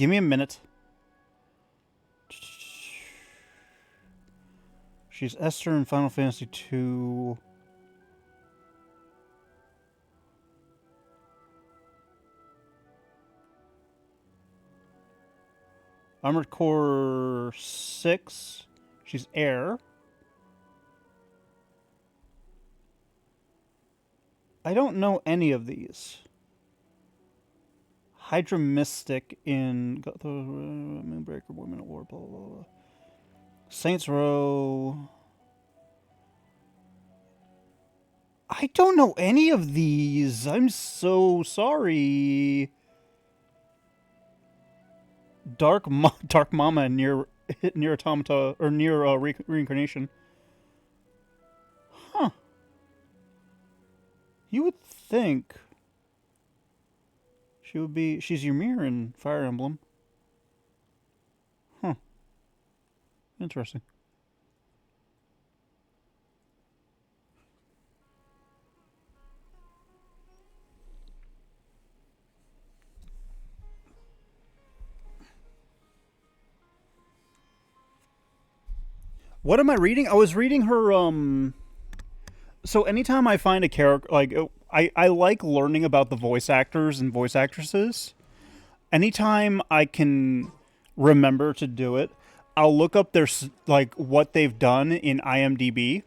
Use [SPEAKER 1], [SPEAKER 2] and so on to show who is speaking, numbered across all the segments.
[SPEAKER 1] Give me a minute. She's Esther in Final Fantasy II. Armored Core 6. She's Air. I don't know any of these. Hydra Mystic in Moonbreaker, Women at War, blah, blah, blah. Saints Row. I don't know any of these. I'm so sorry. Dark Mama and near Automata or near Reincarnation. Huh. You would think she would be. She's Ymir in Fire Emblem. Huh. Interesting. What am I reading? I was reading her. So anytime I find a character, like I like learning about the voice actors and voice actresses. Anytime I can remember to do it, I'll look up their like what they've done in IMDb.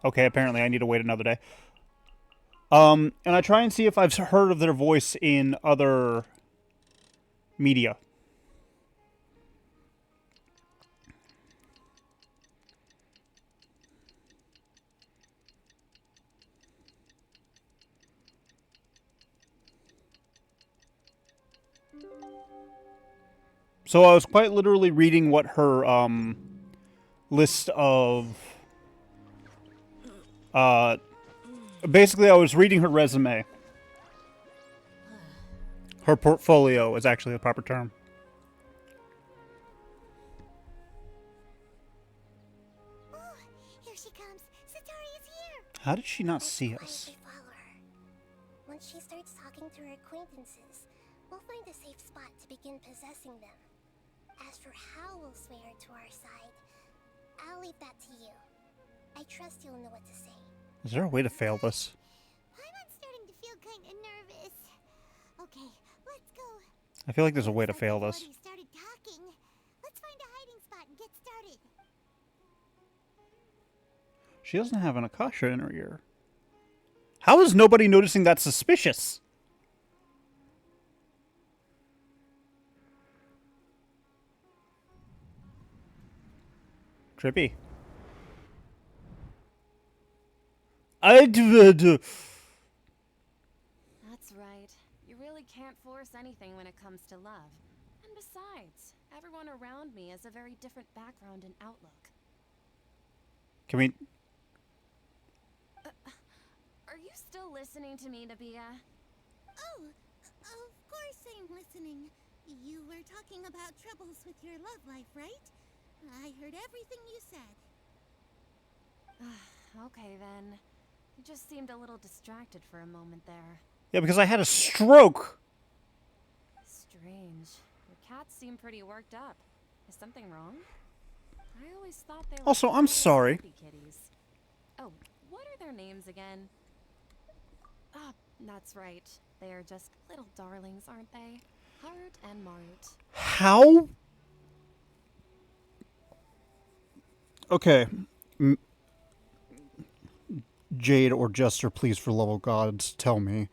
[SPEAKER 1] Okay, apparently I need to wait another day. And I try and see if I've heard of their voice in other media. So I was quite literally reading what her list of basically I was reading her resume. Her portfolio is actually the proper term.
[SPEAKER 2] Oh, here she comes. Satori is here.
[SPEAKER 1] How did she not see us?
[SPEAKER 2] Follow her. Once she starts talking to her acquaintances, we'll find a safe spot to begin possessing them. As for how we'll sway her to our side, I'll leave that to you. I trust you'll know what to say.
[SPEAKER 1] Is there a way to fail this?
[SPEAKER 2] I'm starting to feel kind of nervous. Okay, let's go.
[SPEAKER 1] I feel like there's a way to fail this.
[SPEAKER 2] Started talking. Let's find a hiding spot and get started.
[SPEAKER 1] She doesn't have an Akasha in her ear. How is nobody noticing that suspicious? Trippy.
[SPEAKER 3] That's right. You really can't force anything when it comes to love. And besides, everyone around me has a very different background and outlook.
[SPEAKER 1] Can we...
[SPEAKER 3] Are you still listening to me, Nabia?
[SPEAKER 2] Oh, of course I'm listening. You were talking about troubles with your love life, right? I heard everything you said.
[SPEAKER 3] Okay then. You just seemed a little distracted for a moment there.
[SPEAKER 1] Yeah, because I had a stroke.
[SPEAKER 3] Strange. Your cats seem pretty worked up. Is something wrong? I always thought they were
[SPEAKER 1] Also, I'm sorry.
[SPEAKER 3] happy kitties. Oh, what are their names again? Ah, that's right. They are just little darlings, aren't they? Harut and Marut.
[SPEAKER 1] How? Okay. Jade or Jester, please, for love of God, tell me.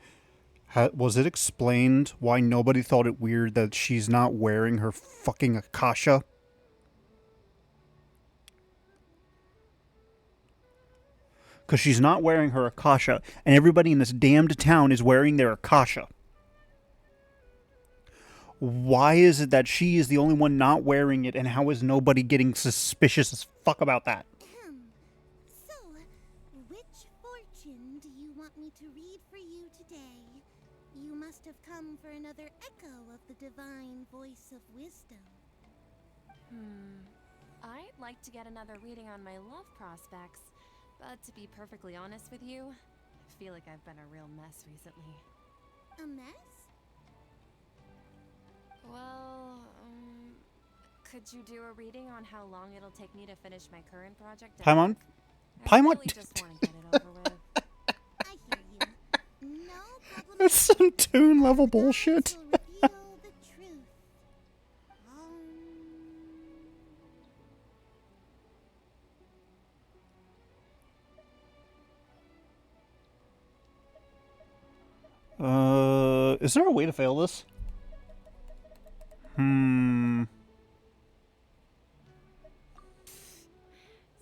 [SPEAKER 1] Was it explained why nobody thought it weird that she's not wearing her fucking Akasha? Because she's not wearing her Akasha, and everybody in this damned town is wearing their Akasha. Why is it that she is the only one not wearing it, and how is nobody getting suspicious as fuck about that?
[SPEAKER 2] So, which fortune do you want me to read for you today? You must have come for another echo of the divine voice of wisdom.
[SPEAKER 3] I'd like to get another reading on my love prospects, but to be perfectly honest with you, feel like I've been a real mess recently.
[SPEAKER 2] A mess?
[SPEAKER 3] Well, could you do a reading on how long it'll take me to finish my current project at
[SPEAKER 1] Paimon?
[SPEAKER 3] work? I
[SPEAKER 1] Paimon?
[SPEAKER 3] really just want to get it over with.
[SPEAKER 2] I hear you. No problem.
[SPEAKER 1] That's some Toon level bullshit.
[SPEAKER 2] Will reveal the truth.
[SPEAKER 1] Is there a way to fail this?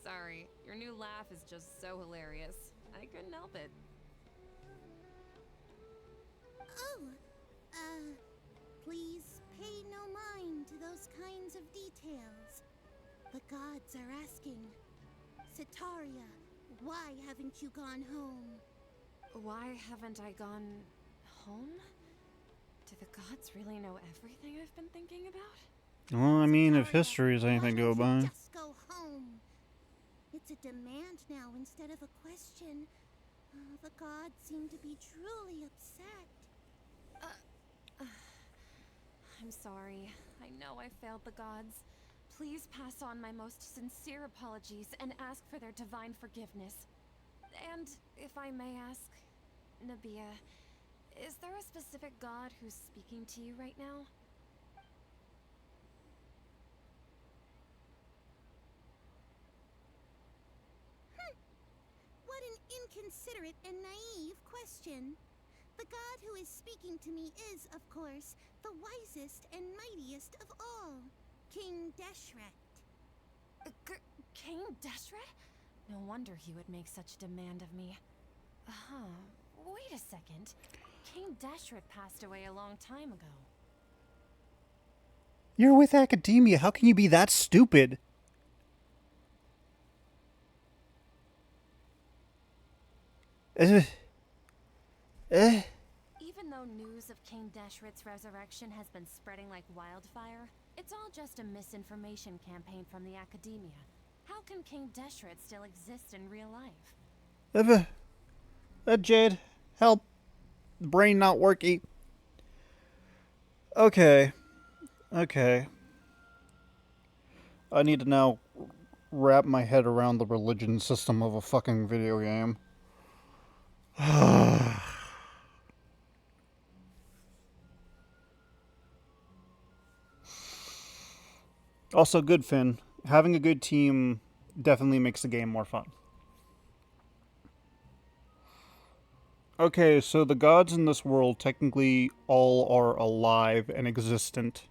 [SPEAKER 3] Sorry, your new laugh is just so hilarious. I couldn't help it.
[SPEAKER 2] Oh, please pay no mind to those kinds of details. The gods are asking. Sitaria, why haven't you gone home?
[SPEAKER 3] Why haven't I gone home? Do the gods really know everything I've been thinking about?
[SPEAKER 1] Well, I mean, if
[SPEAKER 2] Sitaria,
[SPEAKER 1] history is anything to
[SPEAKER 2] why
[SPEAKER 1] go
[SPEAKER 2] don't you
[SPEAKER 1] by.
[SPEAKER 2] just go home. It's a demand now instead of a question. The gods seem to be truly upset.
[SPEAKER 3] I'm sorry. I know I failed the gods. Please pass on my most sincere apologies and ask for their divine forgiveness. And, if I may ask, Nabia, is there a specific god who's speaking to you right now?
[SPEAKER 2] What an inconsiderate and naive question. The god who is speaking to me is, of course, the wisest and mightiest of all, King Deshret.
[SPEAKER 3] King Deshret? No wonder he would make such demand of me. Wait a second. King Deshret passed away a long time ago.
[SPEAKER 1] You're with academia. How can you be that stupid?
[SPEAKER 3] Even though news of King Deshret's resurrection has been spreading like wildfire, it's all just a misinformation campaign from the academia. How can King Deshret still exist in real life?
[SPEAKER 1] Jade, help. Brain not working. Okay. I need to now wrap my head around the religion system of a fucking video game. Also, good, Finn. Having a good team definitely makes the game more fun. Okay, so the gods in this world technically all are alive and existent.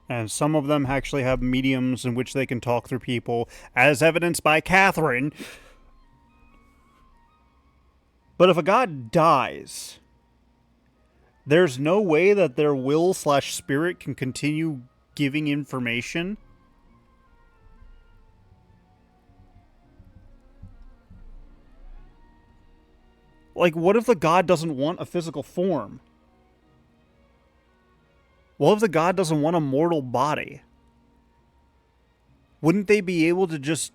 [SPEAKER 1] And some of them actually have mediums in which they can talk through people, as evidenced by Catherine. But if a god dies, there's no way that their will/spirit can continue giving information. Like, what if the god doesn't want a physical form? What if the god doesn't want a mortal body? Wouldn't they be able to just...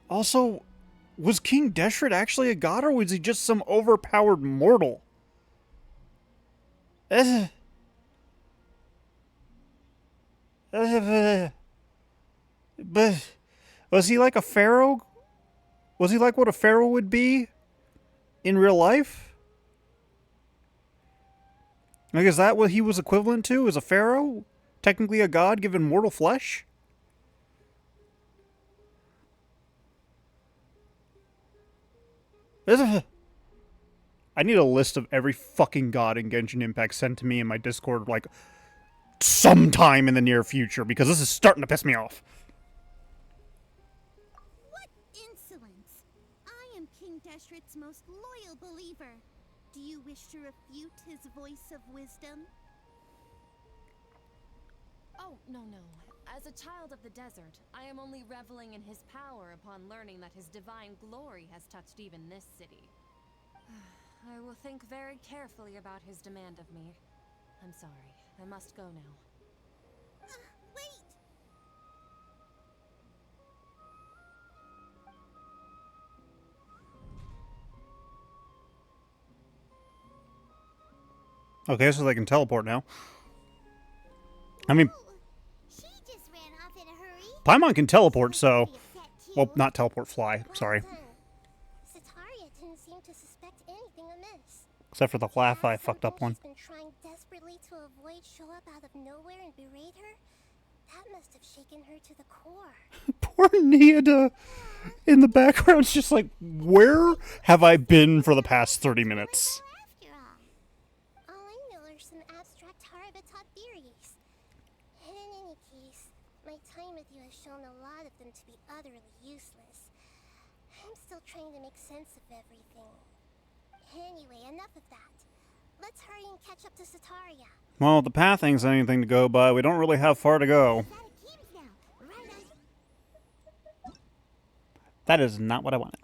[SPEAKER 1] Also, was King Deshret actually a god, or was he just some overpowered mortal? But was he like a pharaoh? Was he like what a pharaoh would be in real life? Like, is that what he was equivalent to? As a pharaoh? Technically a god given mortal flesh? I need a list of every fucking god in Genshin Impact sent to me in my Discord, like, sometime in the near future, because this is starting to piss me off.
[SPEAKER 2] What insolence! I am King Deshret's most loyal believer. Do you wish to refute his voice of wisdom?
[SPEAKER 3] Oh, no. As a child of the desert, I am only reveling in his power upon learning that his divine glory has touched even this city. I will think very carefully about his demand of me. I'm sorry. I must go now.
[SPEAKER 2] Wait!
[SPEAKER 1] Okay, so they can teleport now. I mean,
[SPEAKER 2] She just ran off in a hurry.
[SPEAKER 1] Paimon can teleport, so...
[SPEAKER 2] Pretty upset, too.
[SPEAKER 1] Well, not teleport, fly.
[SPEAKER 2] Well
[SPEAKER 1] Sorry.
[SPEAKER 2] done. Sataria didn't seem to suspect anything amiss.
[SPEAKER 1] Except for the laugh I
[SPEAKER 2] Perhaps
[SPEAKER 1] fucked up
[SPEAKER 2] something
[SPEAKER 1] one.
[SPEAKER 2] she's been trying desperately to avoid show up out of nowhere and berate her? That must have shaken her to the core.
[SPEAKER 1] Poor Neida in the background's just like, where have I been for the past 30 minutes?
[SPEAKER 2] After all I know are some abstract Harabatot theories. And in any case, my time with you has shown a lot of them to be utterly useless. I'm still trying to make sense of everything. Anyway, enough of that. Let's hurry and catch up to Sataria.
[SPEAKER 1] Well, the path ain't anything to go by. We don't really have far to go.
[SPEAKER 2] That Kazm now, right on.
[SPEAKER 1] That is not what I wanted.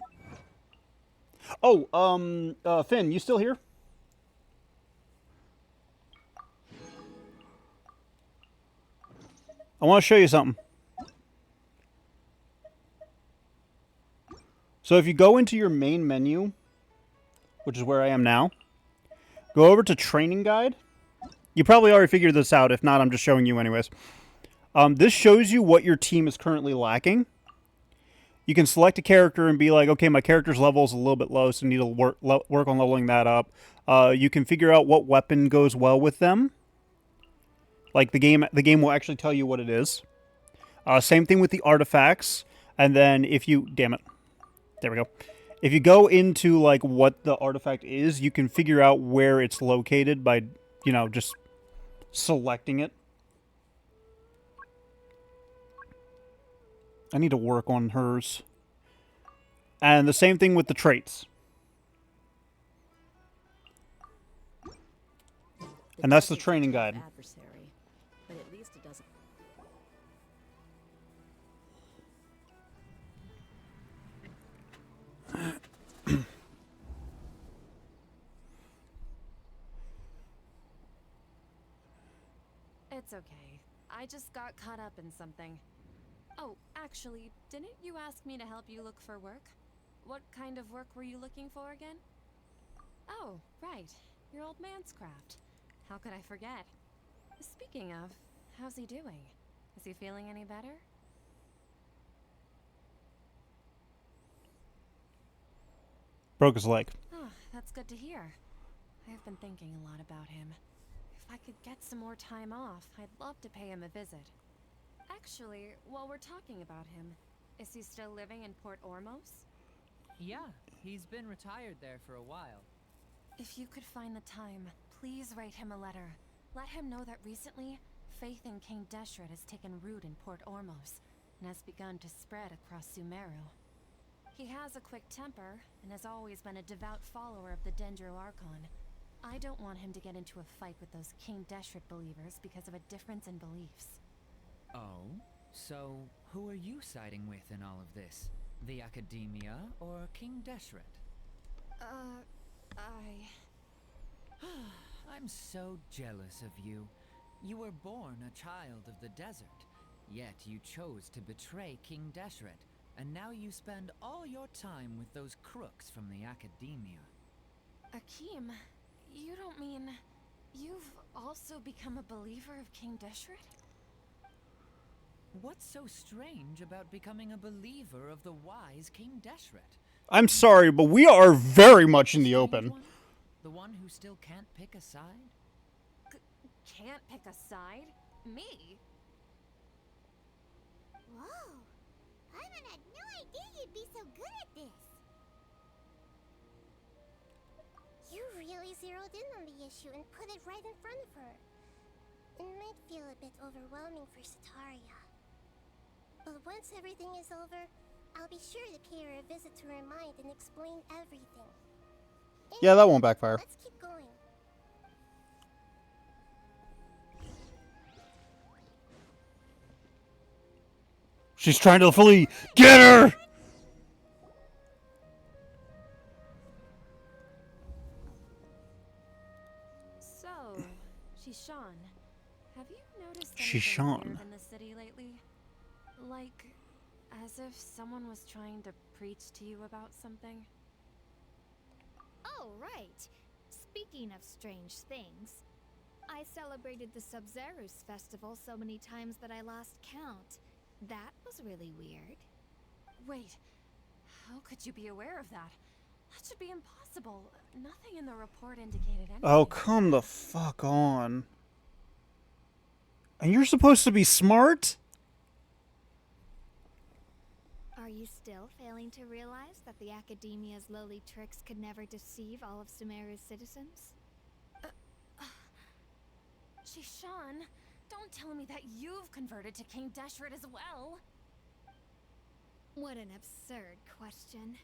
[SPEAKER 1] Oh, Finn, you still here? I want to show you something. So if you go into your main menu, which is where I am now, go over to Training Guide. You probably already figured this out. If not, I'm just showing you anyways. This shows you what your team is currently lacking. You can select a character and be like, okay, my character's level is a little bit low, so I need to work on leveling that up. You can figure out what weapon goes well with them. Like the game will actually tell you what it is. Same thing with the artifacts. And then if you, damn it, there we go. If you go into like what the artifact is, you can figure out where it's located by, you know, just selecting it. I need to work on hers. And the same thing with the traits. And that's the training guide.
[SPEAKER 4] But at least it doesn't.
[SPEAKER 3] It's okay. I just got caught up in something. Oh, actually, didn't you ask me to help you look for work? What kind of work were you looking for again? Oh, right. Your old man's craft. How could I forget? Speaking of, how's he doing? Is he feeling any better?
[SPEAKER 1] Broke his leg.
[SPEAKER 3] Oh, that's good to hear. I've been thinking a lot about him. If I could get some more time off, I'd love to pay him a visit. Actually, while we're talking about him, is he still living in Port Ormos?
[SPEAKER 5] Yeah, he's been retired there for a while.
[SPEAKER 3] If you could find the time, please write him a letter. Let him know that recently, faith in King Deshret has taken root in Port Ormos and has begun to spread across Sumeru. He has a quick temper and has always been a devout follower of the Dendro Archon. I don't want him to get into a fight with those King Deshret believers because of a difference in beliefs.
[SPEAKER 5] Oh? So, who are you siding with in all of this? The Academia or King Deshret? I'm so jealous of you. You were born a child of the desert, yet you chose to betray King Deshret, and now you spend all your time with those crooks from the Academia.
[SPEAKER 3] Akeem, you don't mean... you've also become a believer of King Deshret?
[SPEAKER 5] What's so strange about becoming a believer of the wise King Deshret?
[SPEAKER 1] I'm sorry, but we are very much in the open.
[SPEAKER 5] The one who still can't pick a side?
[SPEAKER 3] Can't pick a side? Me?
[SPEAKER 2] Whoa! Paimon had no idea you'd be so good at this. You really zeroed in on the issue and put it right in front of her. It might feel a bit overwhelming for Sataria. But once everything is over, I'll be sure to pay her a visit to her mind and explain everything.
[SPEAKER 1] Yeah, that won't backfire.
[SPEAKER 2] Let's keep going.
[SPEAKER 1] She's trying to flee. Get her!
[SPEAKER 3] So, Shishan, have you noticed
[SPEAKER 1] Shishan.
[SPEAKER 3] anything weird in the city lately? Like, as if someone was trying to preach to you about something?
[SPEAKER 6] Oh, right. Speaking of strange things, I celebrated the Sub-Zerus festival so many times that I lost count. That was really weird.
[SPEAKER 3] Wait, how could you be aware of that? That should be impossible. Nothing in the report indicated anything.
[SPEAKER 1] Oh, come the fuck on. And you're supposed to be smart?
[SPEAKER 6] Are you still failing to realize that the Academia's lowly tricks could never deceive all of Sumeru's citizens?
[SPEAKER 3] Shishan, don't tell me that you've converted to King Deshret as well.
[SPEAKER 6] What an absurd question.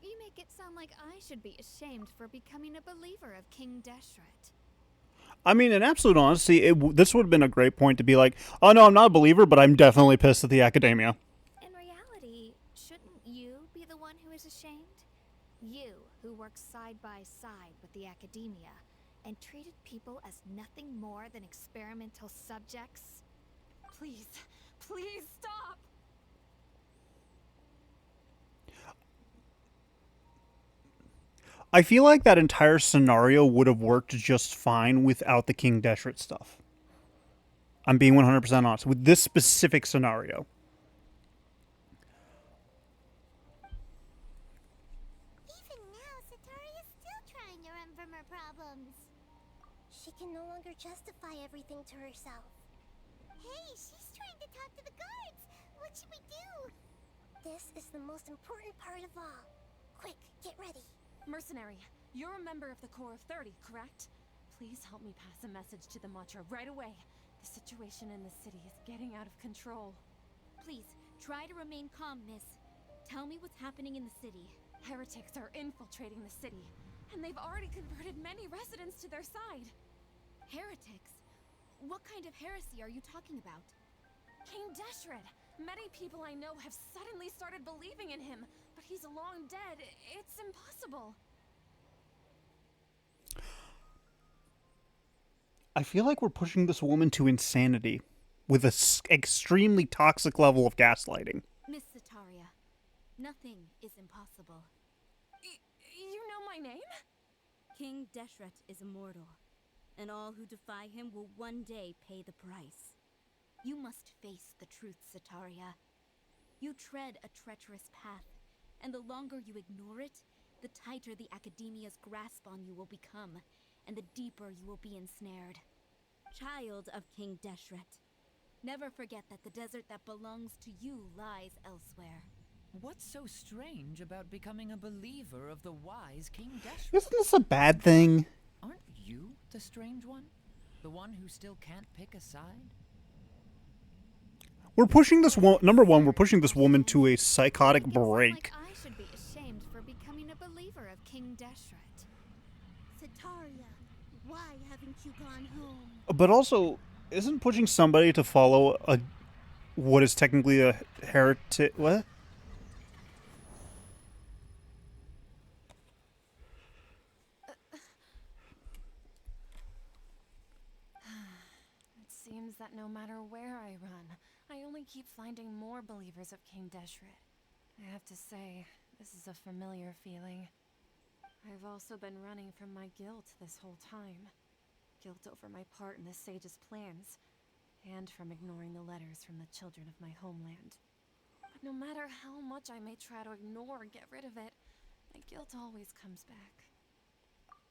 [SPEAKER 6] You make it sound like I should be ashamed for becoming a believer of King Deshret.
[SPEAKER 1] I mean, in absolute honesty, this would have been a great point to be like, oh no, I'm not a believer, but I'm definitely pissed at the Academia.
[SPEAKER 6] In reality, shouldn't you be the one who is ashamed? You, who works side by side with the Academia, and treated people as nothing more than experimental subjects?
[SPEAKER 3] Please, please stop!
[SPEAKER 1] I feel like that entire scenario would have worked just fine without the King Deshret stuff. I'm being 100% honest with this specific scenario.
[SPEAKER 2] Even now, Satori is still trying to run from her problems. She can no longer justify everything to herself. Hey, she's trying to talk to the guards. What should we do? This is the most important part of all. Quick, get ready.
[SPEAKER 3] Mercenary, you're a member of the Corps of 30, correct? Please help me pass a message to the Matra right away. The situation in the city is getting out of control.
[SPEAKER 7] Please, try to remain calm, miss. Tell me what's happening in the city.
[SPEAKER 3] Heretics are infiltrating the city, and they've already converted many residents to their side.
[SPEAKER 7] Heretics? What kind of heresy are you talking about?
[SPEAKER 3] King Deshret! Many people I know have suddenly started believing in him, but he's long dead. It's impossible.
[SPEAKER 1] I feel like we're pushing this woman to insanity with an extremely toxic level of gaslighting.
[SPEAKER 7] Miss Sataria, nothing is impossible.
[SPEAKER 3] You know my name?
[SPEAKER 7] King Deshret is immortal, and all who defy him will one day pay the price. You must face the truth, Sataria. You tread a treacherous path, and the longer you ignore it, the tighter the Academia's grasp on you will become, and the deeper you will be ensnared. Child of King Deshret, never forget that the desert that belongs to you lies elsewhere.
[SPEAKER 5] What's so strange about becoming a believer of the wise King Deshret?
[SPEAKER 1] Isn't this a bad thing?
[SPEAKER 5] Aren't you the strange one? The one who still can't pick a side?
[SPEAKER 1] We're pushing this number one, we're pushing this woman to a psychotic
[SPEAKER 6] It sounds
[SPEAKER 1] break.
[SPEAKER 6] like I should be ashamed for becoming a believer of King Deshret.
[SPEAKER 2] Sataria, why haven't you gone home?
[SPEAKER 1] But also, isn't pushing somebody to follow what is technically a heretic? What?
[SPEAKER 3] It seems that no matter where I run, I only keep finding more believers of King Deshret. I have to say, this is a familiar feeling. I've also been running from my guilt this whole time. Guilt over my part in the sage's plans, and from ignoring the letters from the children of my homeland. But no matter how much I may try to ignore or get rid of it, my guilt always comes back.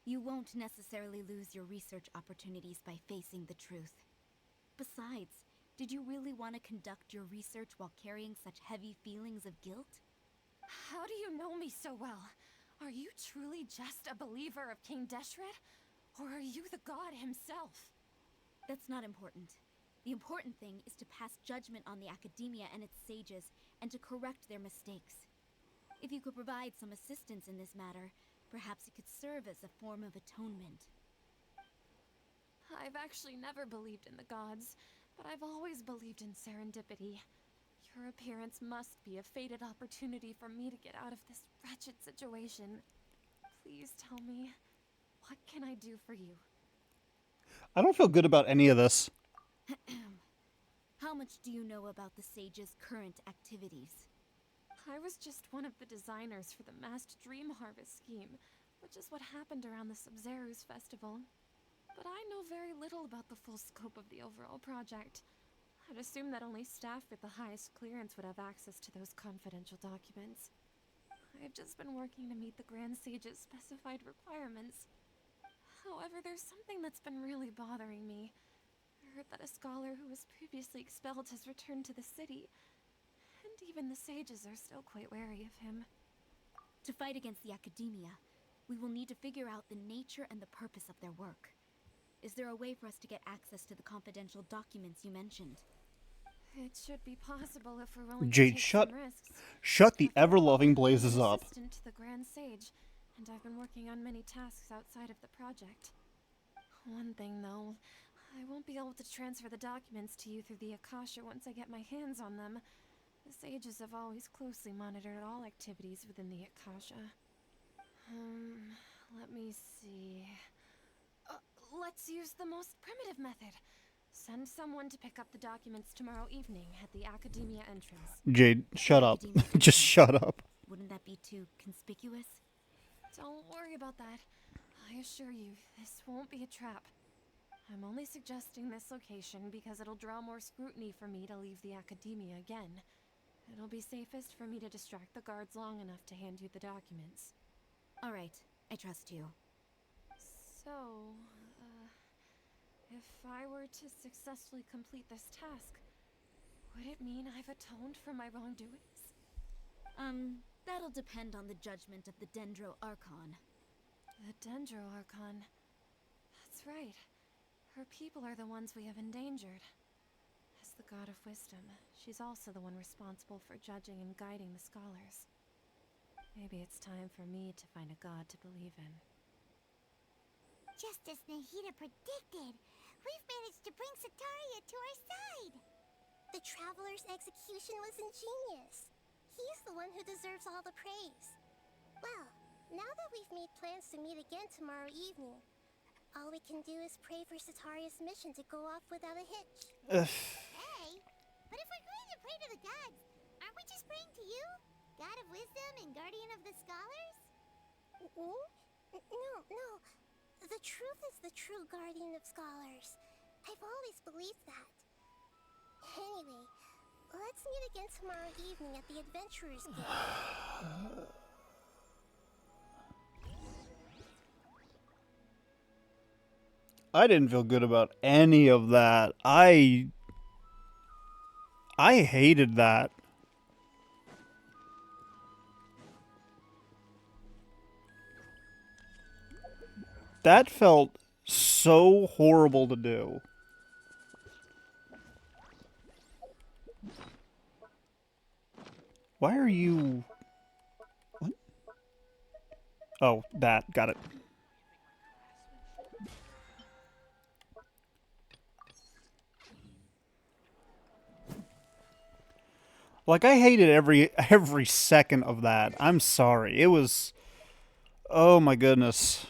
[SPEAKER 7] You won't necessarily lose your research opportunities by facing the truth. Besides, did you really want to conduct your research while carrying such heavy feelings of guilt?
[SPEAKER 3] How do you know me so well? Are you truly just a believer of King Deshret? Or are you the god himself?
[SPEAKER 7] That's not important. The important thing is to pass judgment on the Academia and its sages, and to correct their mistakes. If you could provide some assistance in this matter, perhaps it could serve as a form of atonement.
[SPEAKER 3] I've actually never believed in the gods, but I've always believed in serendipity. Your appearance must be a fated opportunity for me to get out of this wretched situation. Please tell me, what can I do for you?
[SPEAKER 1] I don't feel good about any of this.
[SPEAKER 7] How much do you know about the sage's current activities?
[SPEAKER 3] I was just one of the designers for the massed dream harvest scheme, which is what happened around the Sub-Zerus festival. but I know very little about the full scope of the overall project. I'd assume that only staff with the highest clearance would have access to those confidential documents. I've just been working to meet the Grand Sage's specified requirements. However, there's something that's been really bothering me. I heard that a scholar who was previously expelled has returned to the city, and even the sages are still quite wary of him.
[SPEAKER 7] To fight against the Academia, we will need to figure out the nature and the purpose of their work. Is there a way for us to get access to the confidential documents you mentioned?
[SPEAKER 3] It should be possible if we're willing
[SPEAKER 1] Jade,
[SPEAKER 3] to take
[SPEAKER 1] shut
[SPEAKER 3] some risks.
[SPEAKER 1] the
[SPEAKER 3] After all,
[SPEAKER 1] ever-loving
[SPEAKER 3] I'm
[SPEAKER 1] blazes
[SPEAKER 3] an
[SPEAKER 1] up.
[SPEAKER 3] assistant to the Grand Sage, and I've been working on many tasks outside of the project. One thing, though, I won't be able to transfer the documents to you through the Akasha once I get my hands on them. The sages have always closely monitored all activities within the Akasha. Let me see. Let's use the most primitive method. Send someone to pick up the documents tomorrow evening at the Academia entrance.
[SPEAKER 1] Jade, shut up. Just shut up.
[SPEAKER 7] Wouldn't that be too conspicuous?
[SPEAKER 3] Don't worry about that. I assure you, this won't be a trap. I'm only suggesting this location because it'll draw more scrutiny for me to leave the Academia again. It'll be safest for me to distract the guards long enough to hand you the documents.
[SPEAKER 7] All right, I trust you.
[SPEAKER 3] So, if I were to successfully complete this task, would it mean I've atoned for my wrongdoings?
[SPEAKER 7] That'll depend on the judgment of the Dendro Archon.
[SPEAKER 3] The Dendro Archon. That's right. Her people are the ones we have endangered. As the god of wisdom, she's also the one responsible for judging and guiding the scholars. Maybe it's time for me to find a god to believe in.
[SPEAKER 2] Just as Nahida predicted, we've managed to bring Sataria to our side! The Traveler's execution was ingenious. He's the one who deserves all the praise. Well, now that we've made plans to meet again tomorrow evening, all we can do is pray for Sataria's mission to go off without a hitch. Hey, but if we're going to pray to the gods, aren't we just praying to you? God of wisdom and guardian of the scholars? No. The truth is the true guardian of scholars. I've always believed that. Anyway, let's meet again tomorrow evening at the Adventurers Guild.
[SPEAKER 1] I didn't feel good about any of that. I hated that. That felt so horrible to do. Why are you... What? Oh, that. Got it. Like, I hated every second of that. I'm sorry. It was... Oh my goodness.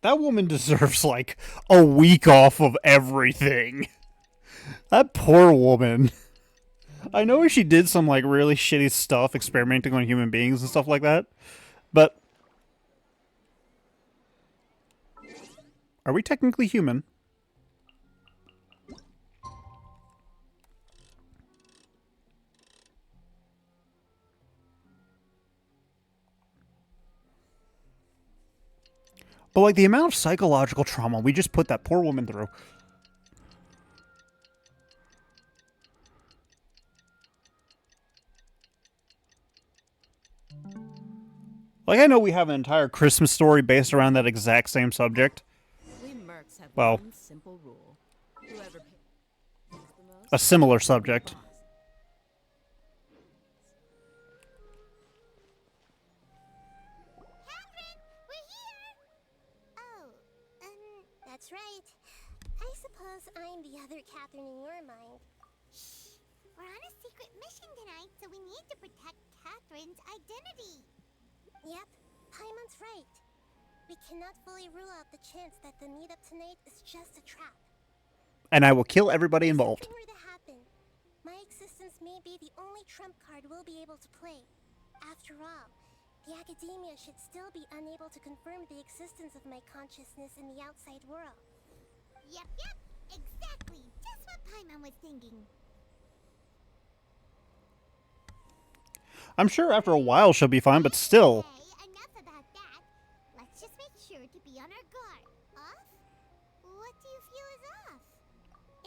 [SPEAKER 1] That woman deserves, like, a week off of everything. That poor woman. I know she did some, like, really shitty stuff, experimenting on human beings and stuff like that. But... Are we technically human? But, like, the amount of psychological trauma we just put that poor woman through. Like, I know we have an entire Christmas story based around that exact same subject.
[SPEAKER 4] We mercs have
[SPEAKER 1] Well,
[SPEAKER 4] one simple rule. Whoever pays the most,
[SPEAKER 1] a similar subject.
[SPEAKER 2] Catherine, we're here! Oh, that's right. I suppose I'm the other Catherine in your mind. Shh! We're on a secret mission tonight, so we need to protect Catherine's identity. Yep, Paimon's right. We cannot fully rule out the chance that the meetup tonight is just a trap.
[SPEAKER 1] And I will kill everybody involved.
[SPEAKER 2] If something were to happen, my existence may may be the only trump card we'll be able to play. After all, the academia should still be unable to confirm the existence of my consciousness in the outside world.
[SPEAKER 8] Yep, exactly. Just what Paimon was thinking.
[SPEAKER 1] I'm sure after a while she'll be fine, but still.
[SPEAKER 8] Okay, enough about that. Let's just make sure to be on our guard. Off? What do you feel is off?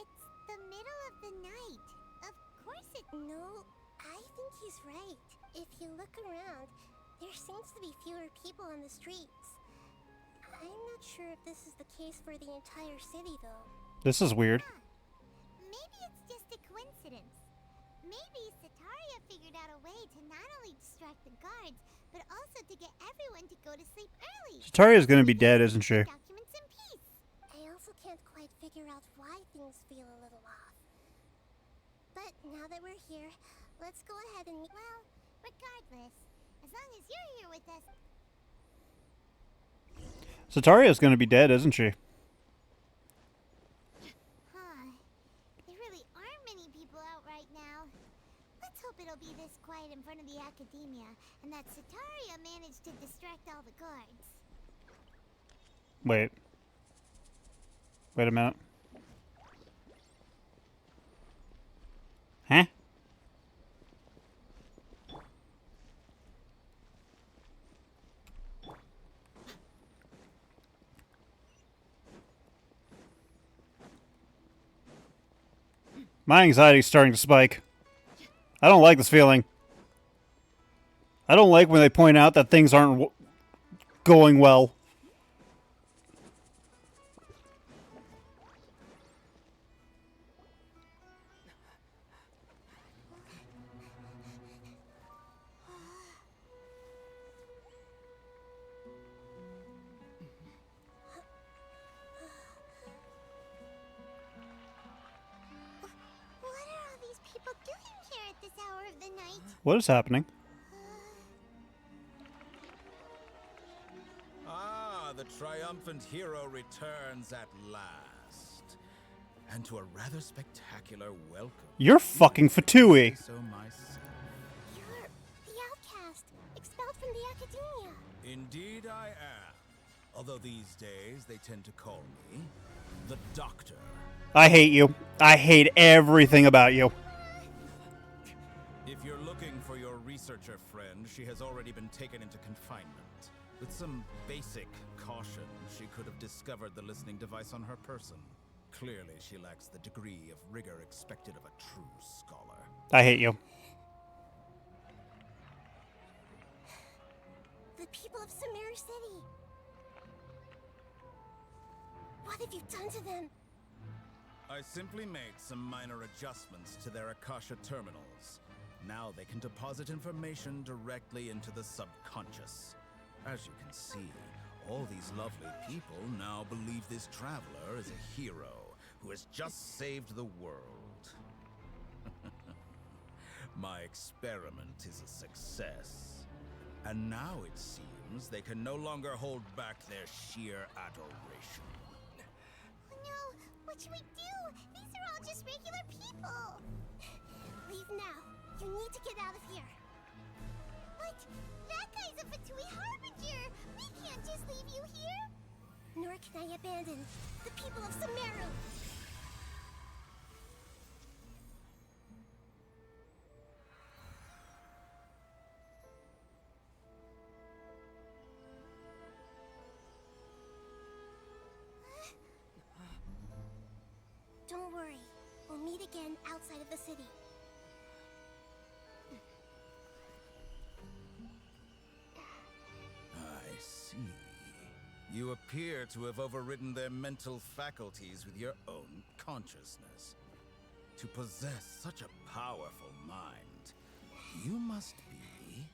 [SPEAKER 8] It's the middle of the night. Of course it...
[SPEAKER 2] No, I think he's right. If you look around, there seems to be fewer people on the streets. I'm not sure if this is the case for the entire city, though.
[SPEAKER 1] This is weird.
[SPEAKER 8] Maybe it's just a coincidence. Maybe Sataria figured out a way to not only distract the guards, but also to get everyone to go to sleep early.
[SPEAKER 1] Sataria's gonna be dead, isn't she?
[SPEAKER 8] Documents in peace.
[SPEAKER 2] I also can't quite figure out why things feel a little off. But now that we're here, let's go ahead and...
[SPEAKER 8] Well, regardless, as long as you're here with us...
[SPEAKER 1] Sataria's gonna be dead, isn't she?
[SPEAKER 8] Huh. There really aren't many people out right now. Let's hope it'll be this quiet in front of the academia, and that Sataria managed to distract all the guards.
[SPEAKER 1] Wait. Wait a minute. Huh? My anxiety's starting to spike. I don't like this feeling. I don't like when they point out that things aren't going well.
[SPEAKER 8] What are all these people doing here at this hour of the night?
[SPEAKER 1] What is happening?
[SPEAKER 9] Ah, the triumphant hero returns at last. And to a rather spectacular welcome.
[SPEAKER 1] You're fucking Fatui.
[SPEAKER 9] So myself.
[SPEAKER 2] You're the outcast, expelled from the academia.
[SPEAKER 9] Indeed I am. Although these days they tend to call me the Doctor.
[SPEAKER 1] I hate you. I hate everything about you.
[SPEAKER 9] If you're looking for your researcher friend, she has already been taken into confinement. With some basic caution, she could have discovered the listening device on her person. Clearly, she lacks the degree of rigor expected of a true scholar.
[SPEAKER 1] I hate you.
[SPEAKER 2] The people of Samir City. What have you done to them?
[SPEAKER 9] I simply made some minor adjustments to their Akasha terminals. Now they can deposit information directly into the subconscious. As you can see, all these lovely people now believe this traveler is a hero who has just saved the world. My experiment is a success. And now it seems they can no longer hold back their sheer adoration.
[SPEAKER 8] No, what should we do? These are all just regular people.
[SPEAKER 2] Leave now. You need to get out of here.
[SPEAKER 8] What? That guy's a Fatui Harbinger! We can't just leave you here!
[SPEAKER 2] Nor can I abandon the people of Sumeru. Don't worry. We'll meet again outside of the city.
[SPEAKER 9] I see. You appear to have overridden their mental faculties with your own consciousness. To possess such a powerful mind, you must be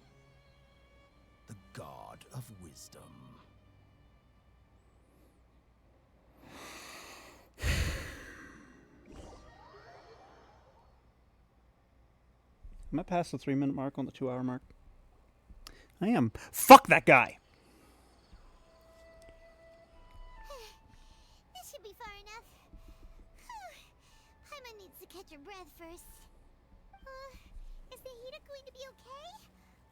[SPEAKER 9] the god of wisdom.
[SPEAKER 1] Am I past the 3-minute mark on the 2-hour mark? I am. Fuck that guy.
[SPEAKER 8] This should be far enough. Paimon needs to catch her breath first. Is Nahida going to be okay?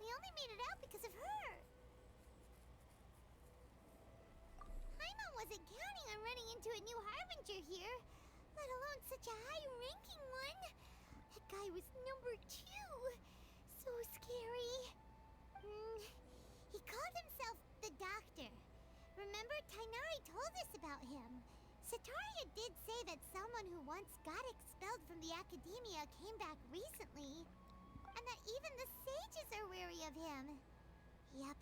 [SPEAKER 8] We only made it out because of her. Paimon wasn't counting on running into a new Harbinger here, let alone such a high-ranking one. That guy was number 2. So scary. He called himself the Doctor. Remember, Tainari told us about him. Sataria did say that someone who once got expelled from the Academia came back recently. And that even the sages are wary of him. Yep.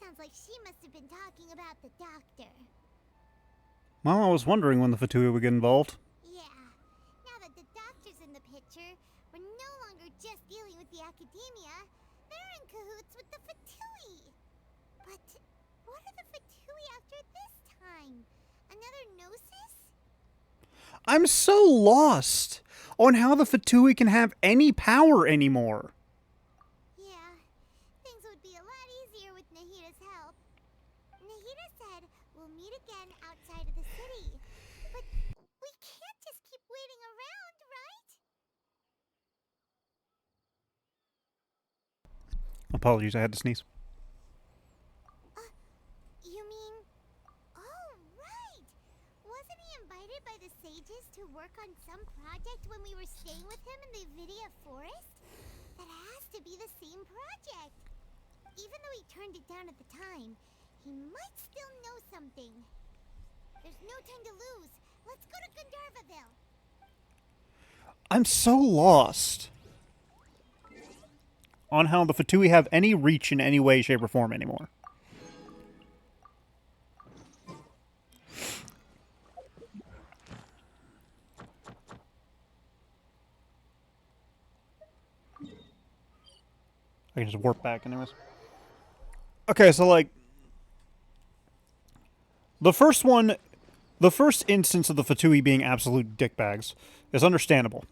[SPEAKER 8] Sounds like she must have been talking about the Doctor.
[SPEAKER 1] Well, I was wondering when the Fatui would get involved.
[SPEAKER 8] Yeah. Now that the Doctor's in the picture, we're no longer just dealing with the Academia. They're in cahoots with the Fatui. But what are the Fatui after this time? Another Gnosis?
[SPEAKER 1] I'm so lost on how the Fatui can have any power anymore.
[SPEAKER 8] Yeah, things would be a lot easier with Nahida's help. Nahida said we'll meet again outside of the city. But we can't just keep waiting around, right?
[SPEAKER 1] Apologies, I had to sneeze.
[SPEAKER 8] You mean... Oh, right! Wasn't he invited by the sages to work on some project when we were staying with him in the Vidia Forest? That has to be the same project. Even though he turned it down at the time, he might still know something. There's no time to lose. Let's go to Gandharvaville.
[SPEAKER 1] I'm so lost on how the Fatui have any reach in any way, shape, or form anymore. I can just warp back anyways. Okay, so like the first instance of the Fatui being absolute dickbags is understandable.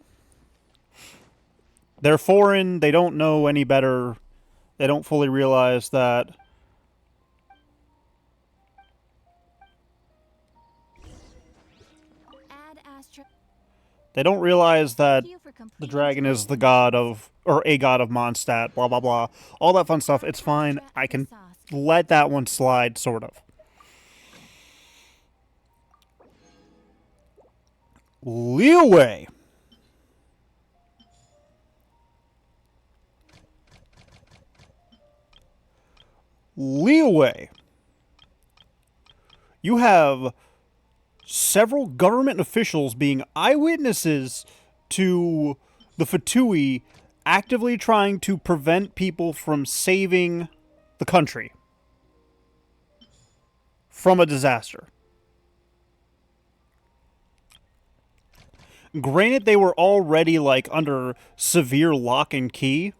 [SPEAKER 1] They're foreign, they don't know any better, they don't fully realize that the dragon is the god of, or a god of Mondstadt, blah blah blah. All that fun stuff, it's fine. I can let that one slide, sort of. Liyue. Liyue. You have several government officials being eyewitnesses to the Fatui actively trying to prevent people from saving the country from a disaster. Granted, they were already, like, under severe lock and key.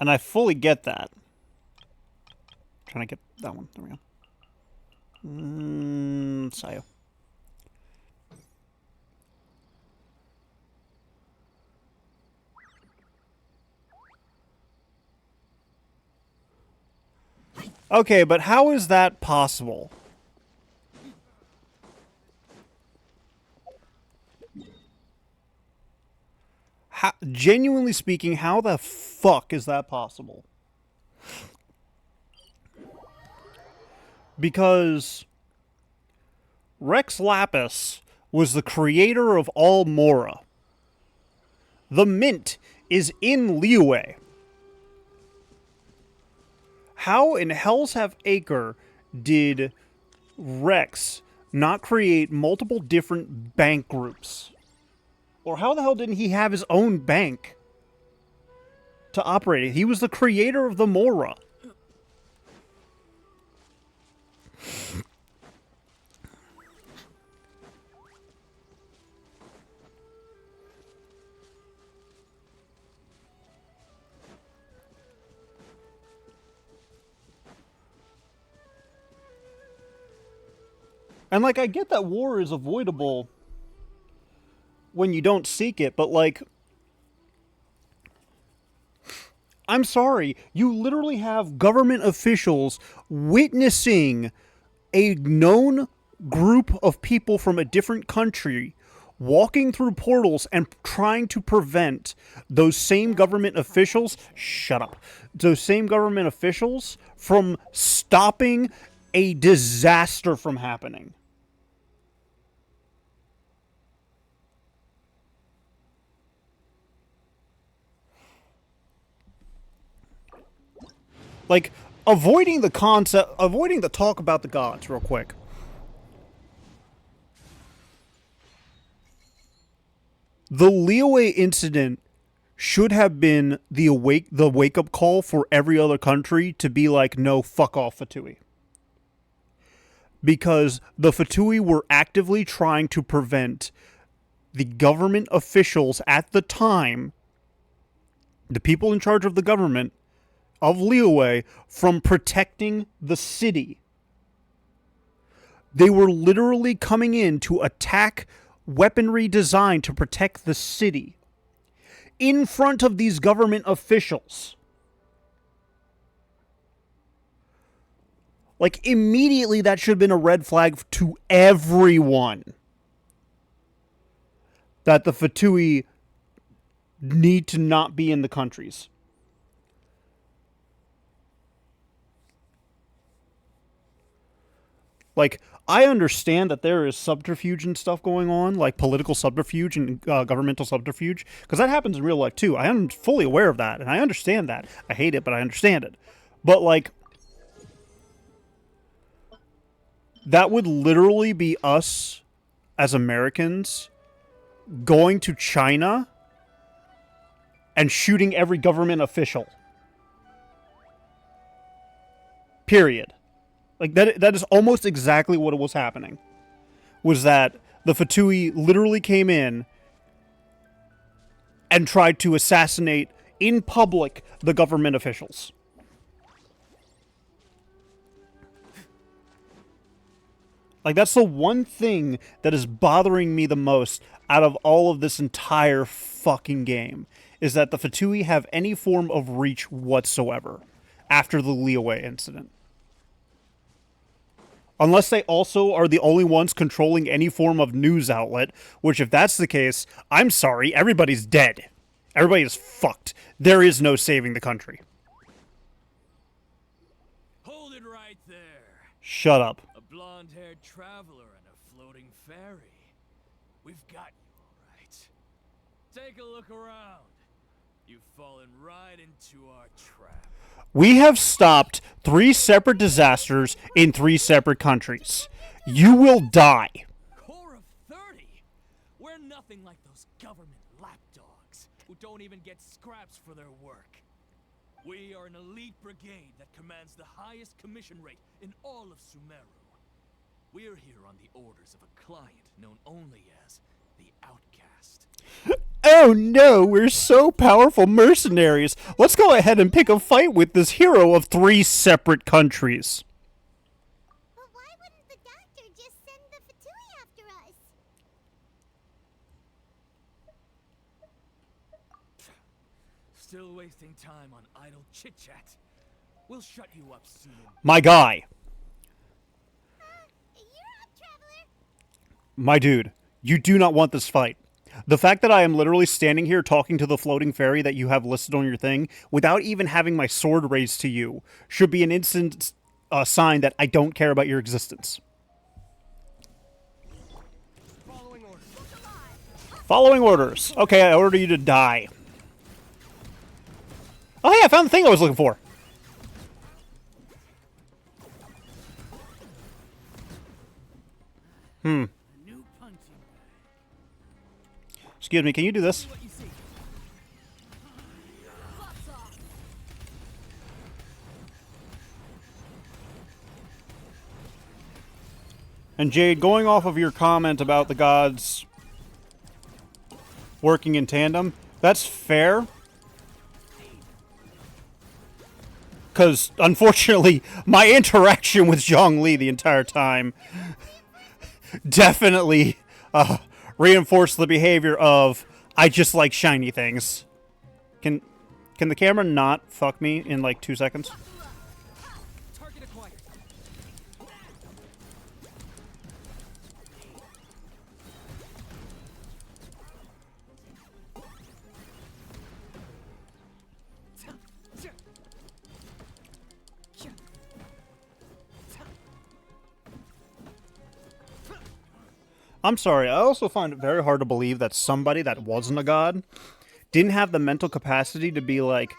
[SPEAKER 1] And I fully get that. Trying to get that one. There we go. Sayo. Okay, but how is that possible? How, genuinely speaking, how the fuck is that possible? Because Rex Lapis was the creator of all Mora. The Mint is in Liyue. How in Hell's Half Acre did Rex not create multiple different bank groups? Or how the hell didn't he have his own bank to operate it? He was the creator of the Mora. And, like, I get that war is avoidable when you don't seek it, but, like, I'm sorry. You literally have government officials witnessing a known group of people from a different country walking through portals and trying to prevent those same government officials, shut up, those same government officials from stopping a disaster from happening. Like, avoiding the talk about the gods real quick. The Liyue incident should have been the wake-up call for every other country to be like, no, fuck off, Fatui. Because the Fatui were actively trying to prevent the government officials at the time, the people in charge of the government of Liyue, from protecting the city. They were literally coming in to attack weaponry designed to protect the city in front of these government officials. Like, immediately that should have been a red flag to everyone that the Fatui need to not be in the countries. Like, I understand that there is subterfuge and stuff going on, like political subterfuge and governmental subterfuge, because that happens in real life too. I am fully aware of that, and I understand that. I hate it, but I understand it. But, like, that would literally be us, as Americans, going to China and shooting every government official. Period. Like, that is almost exactly what was happening. Was that the Fatui literally came in and tried to assassinate, in public, the government officials. Like, that's the one thing that is bothering me the most out of all of this entire fucking game, is that the Fatui have any form of reach whatsoever after the Liyue incident. Unless they also are the only ones controlling any form of news outlet, which, if that's the case, I'm sorry, everybody's dead. Everybody is fucked. There is no saving the country.
[SPEAKER 10] Hold it right there.
[SPEAKER 1] Shut up.
[SPEAKER 10] A blonde-haired traveler and a floating fairy. We've got you, all right. Take a look around. You've fallen right into our trap.
[SPEAKER 1] We have stopped 3 separate disasters in 3 separate countries. You will die.
[SPEAKER 10] Core of 30? We're nothing like those government lapdogs who don't even get scraps for their work. We are an elite brigade that commands the highest commission rate in all of Sumeru. We're here on the orders of a client known only as the Outcast.
[SPEAKER 1] Oh no, we're so powerful mercenaries. Let's go ahead and pick a fight with this hero of 3 separate countries.
[SPEAKER 8] But why wouldn't the doctor just send the Fatui after us?
[SPEAKER 10] Still wasting time on idle chit-chat. We'll shut you up soon.
[SPEAKER 1] My guy.
[SPEAKER 8] You're up, traveler.
[SPEAKER 1] My dude, you do not want this fight. The fact that I am literally standing here talking to the floating fairy that you have listed on your thing without even having my sword raised to you should be an instant sign that I don't care about your existence. Following orders. Okay, I order you to die. Oh yeah, I found the thing I was looking for. Excuse me, can you do this? And Jade, going off of your comment about the gods working in tandem, that's fair. Because, unfortunately, my interaction with Zhongli the entire time definitely reinforced the behavior of, I just like shiny things. Can Can the camera not fuck me in like 2 seconds?
[SPEAKER 10] Target acquired.
[SPEAKER 1] I'm sorry, I also find it very hard to believe that somebody that wasn't a god didn't have the mental capacity to be like,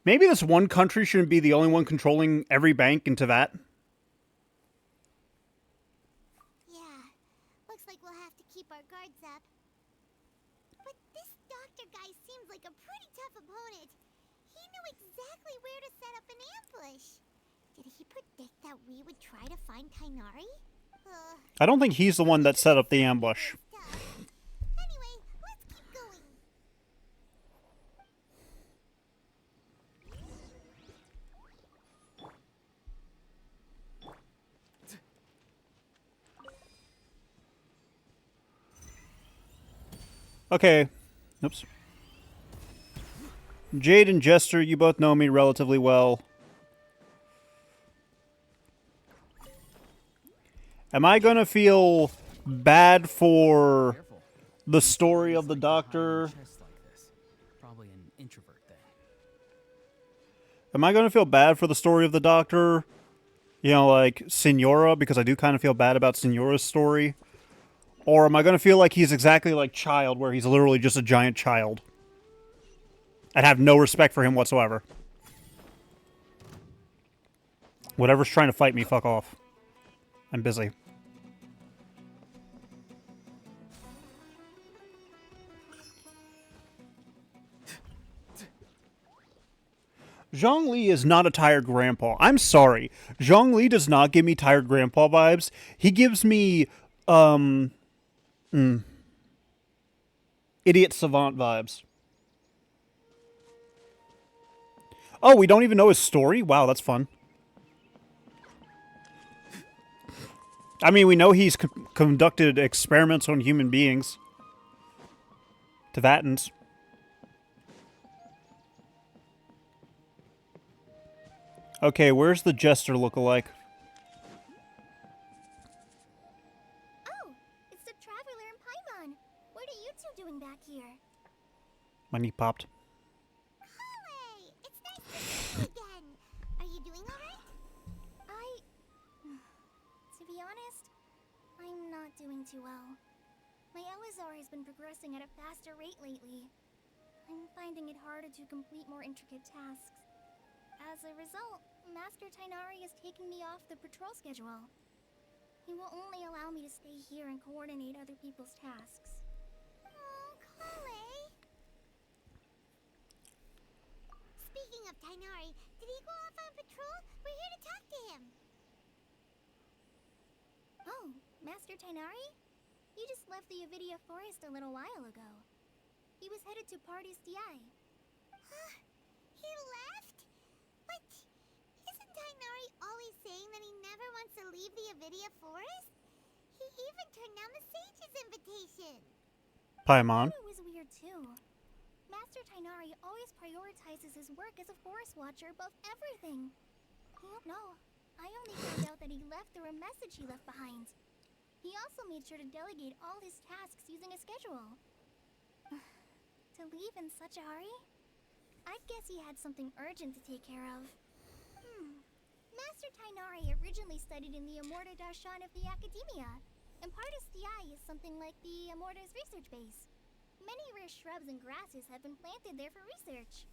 [SPEAKER 1] maybe this one country shouldn't be the only one controlling every bank in Teyvat.
[SPEAKER 8] Yeah, looks like we'll have to keep our guards up. But this doctor guy seems like a pretty tough opponent. He knew exactly where to set up an ambush. Did he predict that we would try to find Tainari?
[SPEAKER 1] I don't think he's the one that set up the ambush.
[SPEAKER 8] Anyway, let's keep going.
[SPEAKER 1] Okay. Oops. Jade and Jester, you both know me relatively well. Am I gonna feel bad for the story of the Doctor?
[SPEAKER 10] Probably an introvert thing.
[SPEAKER 1] Am I gonna feel bad for the story of the Doctor? You know, like Signora, because I do kind of feel bad about Signora's story. Or am I gonna feel like he's exactly like Child, where he's literally just a giant child? And have no respect for him whatsoever. Whatever's trying to fight me, fuck off. I'm busy. Zhongli is not a tired grandpa. I'm sorry. Zhongli does not give me tired grandpa vibes. He gives me, idiot savant vibes. Oh, we don't even know his story? Wow, that's fun. I mean, we know he's conducted experiments on human beings. Teyvatans. Okay, where's the Jester lookalike?
[SPEAKER 2] Oh, it's the Traveler and Paimon. What are you two doing back here?
[SPEAKER 1] My knee popped.
[SPEAKER 8] Holly, it's nice to see you again. Are you doing alright?
[SPEAKER 2] To be honest, I'm not doing too well. My Elazar has been progressing at a faster rate lately. I'm finding it harder to complete more intricate tasks. As a result, Master Tainari is taking me off the patrol schedule. He will only allow me to stay here and coordinate other people's tasks.
[SPEAKER 8] Oh, Holly. Speaking of Tainari, did he go off on patrol? We're here to talk to him.
[SPEAKER 2] Oh, Master Tainari? You just left the Avidia Forest a little while ago. He was headed to Party's DI.
[SPEAKER 8] Huh? He left? But isn't Tainari always saying that he never wants to leave the Avidia Forest? He even turned down the Sage's invitation.
[SPEAKER 1] Paimon.
[SPEAKER 2] It was weird too. Master Tainari always prioritizes his work as a forest watcher above everything. No, I only found out that he left through a message he left behind. He also made sure to delegate all his tasks using a schedule. To leave in such a hurry? I guess he had something urgent to take care of. Master Tainari originally studied in the Amorta Darshan of the Academia, and Partis DI is something like the Amorta's research base. Many rare shrubs and grasses have been planted there for research.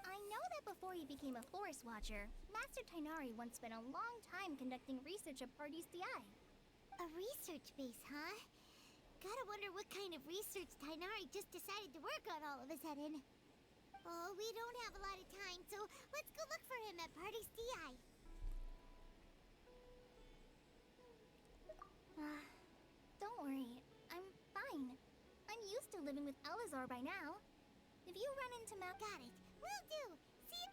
[SPEAKER 2] I know that before he became a forest watcher, Master Tainari once spent a long time conducting research at Partis DI.
[SPEAKER 8] A research base, huh? Gotta wonder what kind of research Tainari just decided to work on all of a sudden. Oh, we don't have a lot of time, so let's go look for him at Party's DI.
[SPEAKER 2] Don't worry, I'm fine. I'm used to living with Elazar by now. If you run into
[SPEAKER 8] Got it. Will do. See you.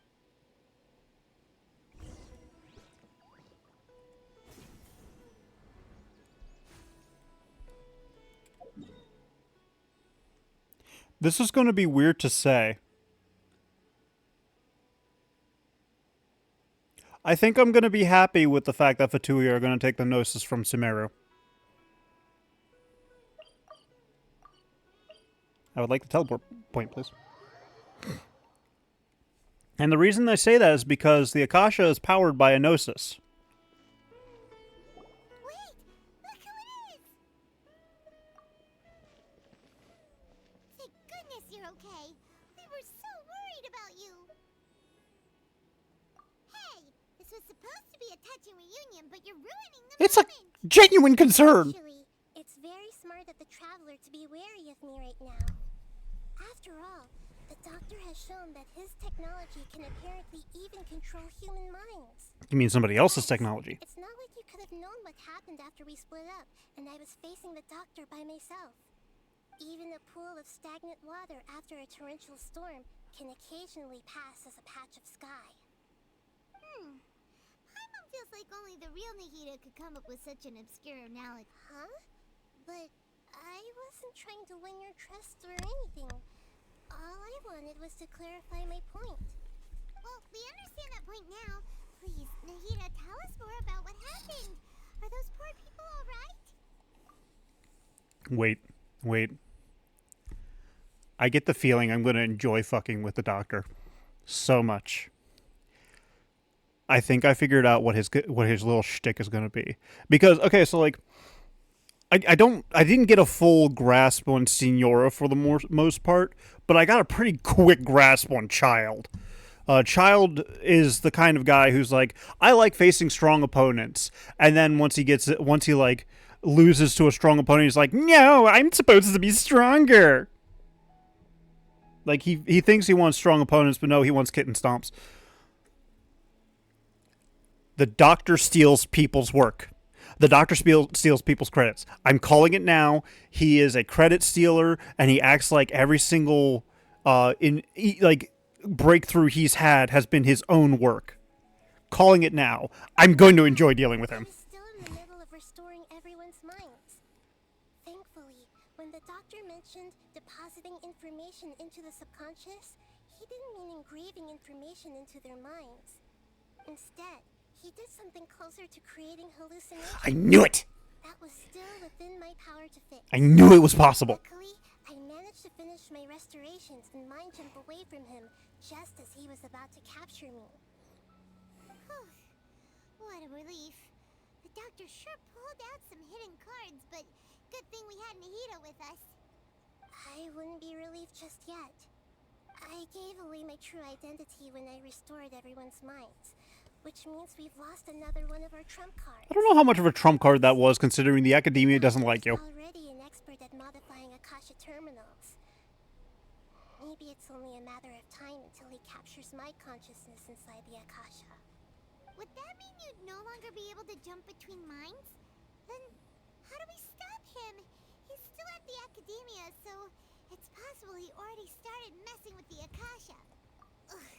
[SPEAKER 1] This is going to be weird to say. I think I'm going to be happy with the fact that Fatui are going to take the Gnosis from Sumeru. I would like the teleport point, please. And the reason I say that is because the Akasha is powered by a Gnosis.
[SPEAKER 8] Wait! Look who it is! Thank goodness you're okay. We were so worried about you. Hey! This was supposed to be a touching reunion, but you're ruining the
[SPEAKER 1] It's a
[SPEAKER 8] moment!
[SPEAKER 1] genuine concern!
[SPEAKER 2] Actually, it's very smart of the traveler to be wary of me right now. After all, the doctor has shown that his technology can apparently even control human minds.
[SPEAKER 1] You mean somebody else's technology?
[SPEAKER 2] It's not like you could have known what happened after we split up, and I was facing the doctor by myself. Even a pool of stagnant water after a torrential storm can occasionally pass as a patch of sky.
[SPEAKER 8] Paimon feels like only the real Nahida could come up with such an obscure analogy.
[SPEAKER 2] Huh? But I wasn't trying to win your trust or anything. All I wanted was to clarify my point.
[SPEAKER 8] Well, we understand that point now. Please, Nahida, tell us more about what happened. Are those poor people alright?
[SPEAKER 1] Wait. I get the feeling I'm going to enjoy fucking with the doctor so much. I think I figured out what his little shtick is going to be. Because, okay, so like, I didn't get a full grasp on Signora for the most part, but I got a pretty quick grasp on Child. Child is the kind of guy who's like, I like facing strong opponents, and then once he like loses to a strong opponent, he's like, no, I'm supposed to be stronger. Like he thinks he wants strong opponents, but no, he wants kitten stomps. The doctor steals people's work. The doctor steals people's credits. I'm calling it now. He is a credit stealer, and he acts like every single breakthrough he's had has been his own work. Calling it now. I'm going to enjoy dealing with him.
[SPEAKER 2] I was still in the middle of restoring everyone's minds. Thankfully, when the doctor mentioned depositing information into the subconscious, he didn't mean engraving information into their minds. Instead, he did something closer to creating hallucinations.
[SPEAKER 1] I knew it!
[SPEAKER 2] That was still within my power to fix.
[SPEAKER 1] I knew it was possible.
[SPEAKER 2] Luckily, I managed to finish my restorations and mind jump away from him just as he was about to capture me.
[SPEAKER 8] Whew. What a relief. The doctor sure pulled out some hidden cards, but good thing we had Nahida with us.
[SPEAKER 2] I wouldn't be relieved just yet. I gave away my true identity when I restored everyone's minds, which means we've lost another one of our trump cards.
[SPEAKER 1] I don't know how much of a trump card that was, considering the academia doesn't like you.
[SPEAKER 2] Already an expert at modifying Akasha terminals. Maybe it's only a matter of time until he captures my consciousness inside the Akasha.
[SPEAKER 8] Would that mean you'd no longer be able to jump between minds? Then how do we stop him? He's still at the academia, so it's possible he already started messing with the Akasha. Ugh.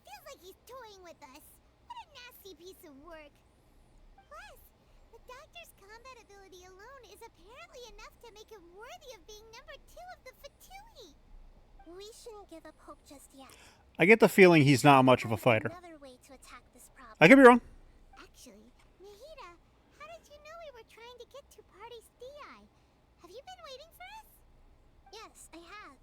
[SPEAKER 8] Feels like he's toying with us. What a nasty piece of work. Plus, the doctor's combat ability alone is apparently enough to make him worthy of being number 2 of the Fatui.
[SPEAKER 2] We shouldn't give up hope just yet.
[SPEAKER 1] I get the feeling he's not much of a fighter.
[SPEAKER 2] Another way to attack this problem.
[SPEAKER 1] I could be wrong.
[SPEAKER 8] Actually, Nahida, how did you know we were trying to get to Party's DI? Have you been waiting for us?
[SPEAKER 2] Yes, I have.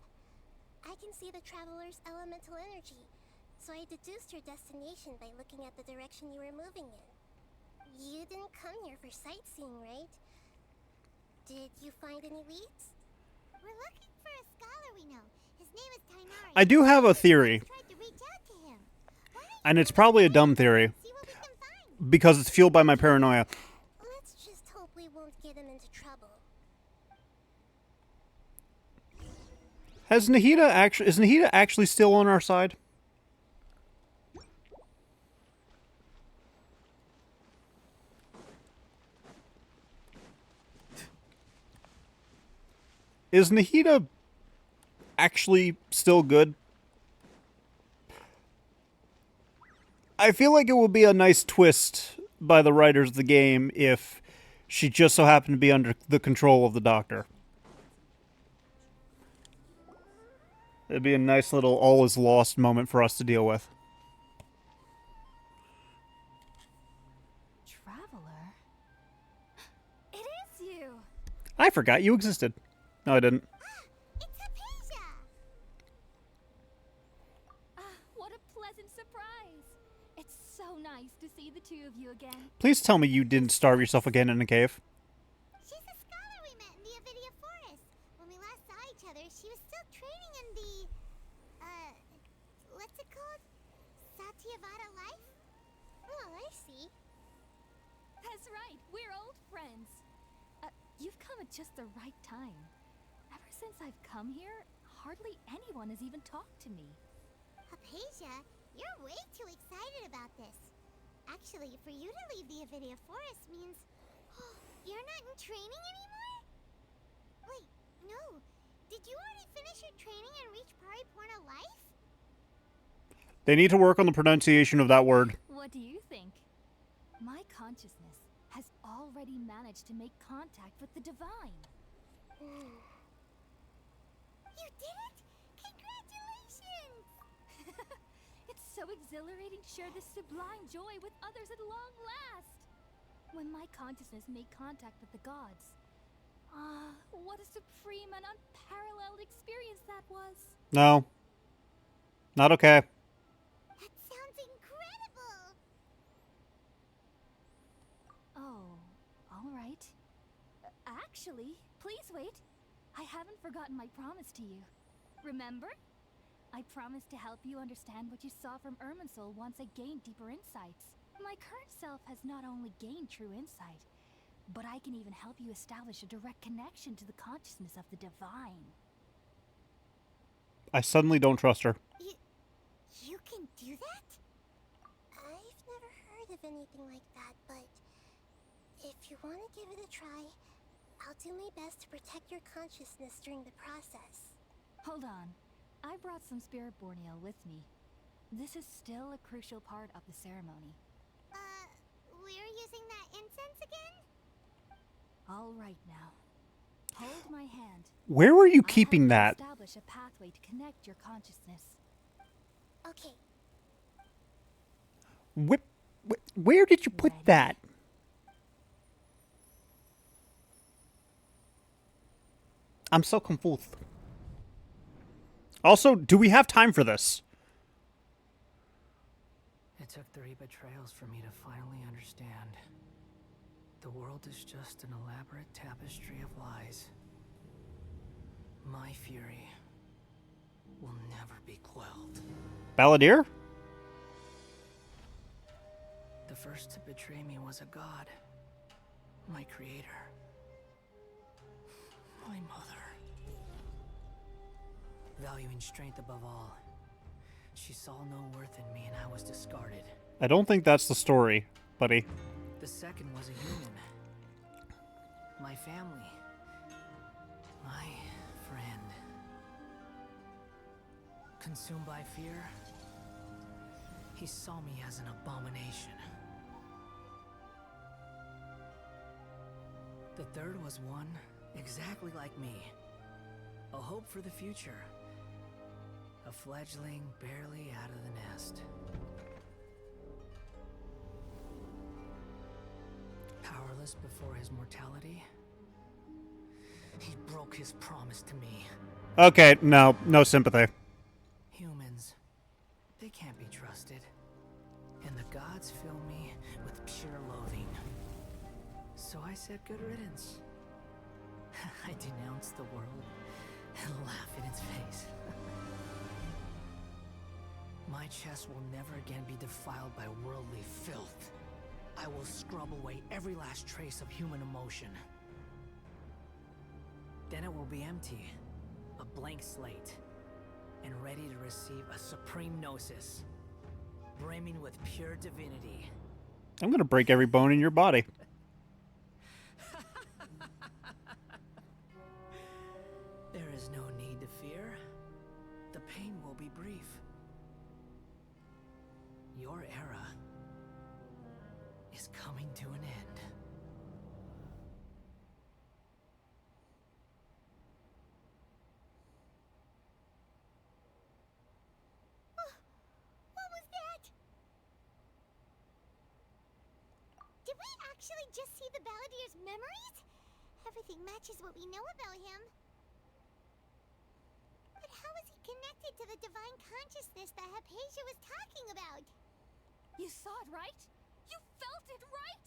[SPEAKER 2] I can see the traveler's elemental energy, so I deduced your destination by looking at the direction you were moving in. You didn't come here for sightseeing, right? Did you find any leads?
[SPEAKER 8] We're looking for a scholar we know. His name is Tainari.
[SPEAKER 1] I do have a theory,
[SPEAKER 8] Tried to reach out to him. Why don't
[SPEAKER 1] and
[SPEAKER 8] you
[SPEAKER 1] it's probably a dumb theory,
[SPEAKER 8] see what we can find?
[SPEAKER 1] because it's fueled by my paranoia.
[SPEAKER 2] Let's just hope we won't get him into trouble.
[SPEAKER 1] Is Nahida actually still on our side? Is Nahida actually still good? I feel like it would be a nice twist by the writers of the game if she just so happened to be under the control of the doctor. It'd be a nice little all is lost moment for us to deal with.
[SPEAKER 6] traveler. It is you!
[SPEAKER 1] I forgot you existed. No, I didn't.
[SPEAKER 8] It's Hypatia!
[SPEAKER 6] What a pleasant surprise! It's so nice to see the two of you again.
[SPEAKER 1] Please tell me you didn't starve yourself again in a cave.
[SPEAKER 8] She's a scholar we met in the Avidia Forest. When we last saw each other, she was still training in the, what's it called? Satyavada life? Oh, I see.
[SPEAKER 6] That's right, we're old friends. You've come at just the right time. Ever since I've come here, hardly anyone has even talked to me.
[SPEAKER 8] Hypatia, you're way too excited about this. Actually, for you to leave the Avidia Forest means you're not in training anymore? Wait, no. Did you already finish your training and reach Pariporna life?
[SPEAKER 1] They need to work on the pronunciation of that word.
[SPEAKER 6] What do you think? My consciousness has already managed to make contact with the divine.
[SPEAKER 8] You did it! Congratulations!
[SPEAKER 6] It's so exhilarating to share this sublime joy with others at long last. When my consciousness made contact with the gods. What a supreme and unparalleled experience that was.
[SPEAKER 1] No. Not okay.
[SPEAKER 8] That sounds incredible!
[SPEAKER 6] Oh, all right. Actually, please wait. I haven't forgotten my promise to you. Remember? I promised to help you understand what you saw from Irminsul once I gained deeper insights. My current self has not only gained true insight, but I can even help you establish a direct connection to the consciousness of the divine.
[SPEAKER 1] I suddenly don't trust her.
[SPEAKER 8] You can do that?
[SPEAKER 2] I've never heard of anything like that, but if you want to give it a try, I'll do my best to protect your consciousness during the process.
[SPEAKER 6] Hold on. I brought some spirit borneo with me. This is still a crucial part of the ceremony.
[SPEAKER 8] We're using that incense again?
[SPEAKER 6] All right now. Hold my hand.
[SPEAKER 1] Where were you
[SPEAKER 6] I'll
[SPEAKER 1] keeping
[SPEAKER 6] help
[SPEAKER 1] that?
[SPEAKER 6] you establish a pathway to connect your consciousness.
[SPEAKER 2] Okay,
[SPEAKER 1] Where did you put
[SPEAKER 6] Ready?
[SPEAKER 1] that? I'm so confused. Also, do we have time for this?
[SPEAKER 11] It took 3 betrayals for me to finally understand. The world is just an elaborate tapestry of lies. My fury will never be quelled.
[SPEAKER 1] Balladeer?
[SPEAKER 11] The first to betray me was a god. My creator. My mother. Valuing strength above all, she saw no worth in me and I was discarded.
[SPEAKER 1] I don't think that's the story, buddy.
[SPEAKER 11] The second was a human. My family. My friend. Consumed by fear, he saw me as an abomination. The third was one exactly like me. A hope for the future. A fledgling barely out of the nest. Powerless before his mortality, he broke his promise to me.
[SPEAKER 1] Okay, no sympathy.
[SPEAKER 11] Humans, they can't be trusted. And the gods fill me with pure loathing. So I said good riddance. I denounce the world and laugh in its face. My chest will never again be defiled by worldly filth. I will scrub away every last trace of human emotion. Then it will be empty, a blank slate, and ready to receive a supreme gnosis, brimming with pure divinity.
[SPEAKER 1] I'm gonna break every bone in your body.
[SPEAKER 11] There is no need to fear. The pain will be brief. Your era is coming to an end.
[SPEAKER 8] What was that? Did we we actually just see the Balladeer's memories? Everything matches what we know about him. But how is he connected to the divine consciousness that Hypatia was talking about?
[SPEAKER 7] You saw it, right? You felt it, right?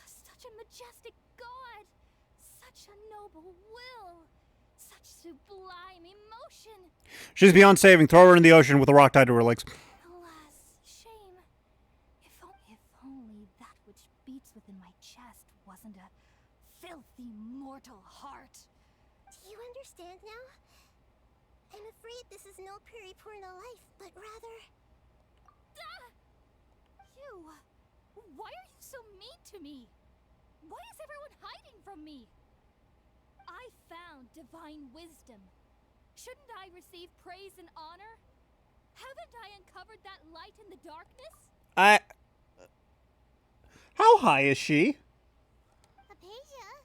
[SPEAKER 7] Such a majestic god. Such a noble will. Such sublime emotion.
[SPEAKER 1] She's beyond saving. Throw her in the ocean with a rock tied to her legs.
[SPEAKER 7] Alas, shame. If only that which beats within my chest wasn't a filthy mortal heart.
[SPEAKER 2] Do you understand now? I'm afraid this is no Periporno life, but rather...
[SPEAKER 7] You! Why are you so mean to me? Why is everyone hiding from me? I found divine wisdom. Shouldn't I receive praise and honor? Haven't I uncovered that light in the darkness?
[SPEAKER 1] How high is she?
[SPEAKER 8] Hypatia?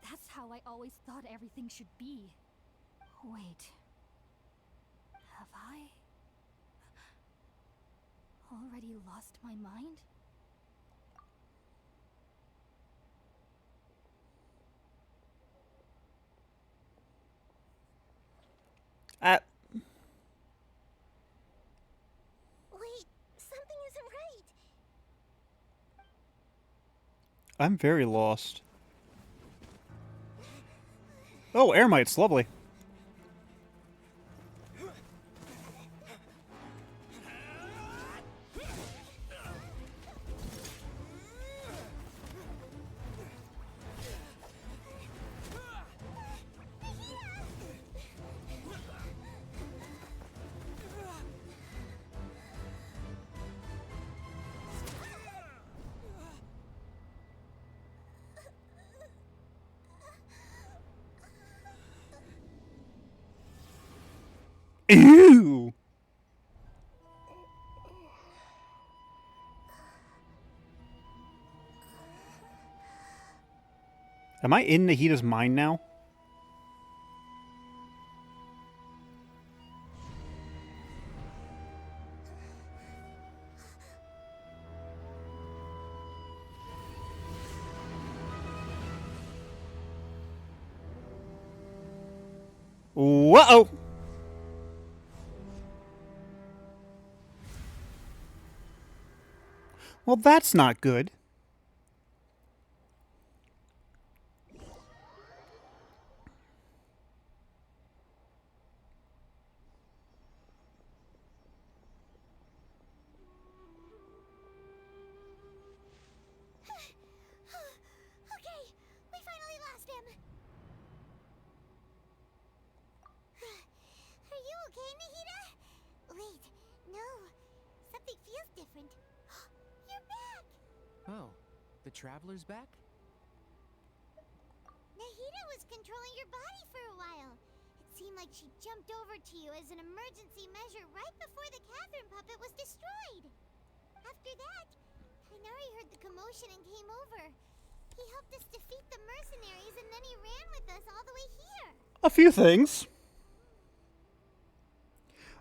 [SPEAKER 7] That's how I always thought everything should be. Wait. Have I already lost my mind?
[SPEAKER 2] Wait, something isn't right.
[SPEAKER 1] I'm very lost. Oh, air mites, lovely. Ew! Am I in Nahita's mind now? Whoa! Well, that's not good.
[SPEAKER 8] Okay, we finally lost him. Are you okay, Nahita? Wait, no. Something feels different. You're back!
[SPEAKER 11] Oh, the traveler's back?
[SPEAKER 8] Nahita was controlling your body for a while. It seemed like she jumped over to you as an emergency measure right before the Kazm puppet was destroyed. After that, Tainari heard the commotion and came over. He helped us defeat the mercenaries and then he ran with us all the way here.
[SPEAKER 1] A few things.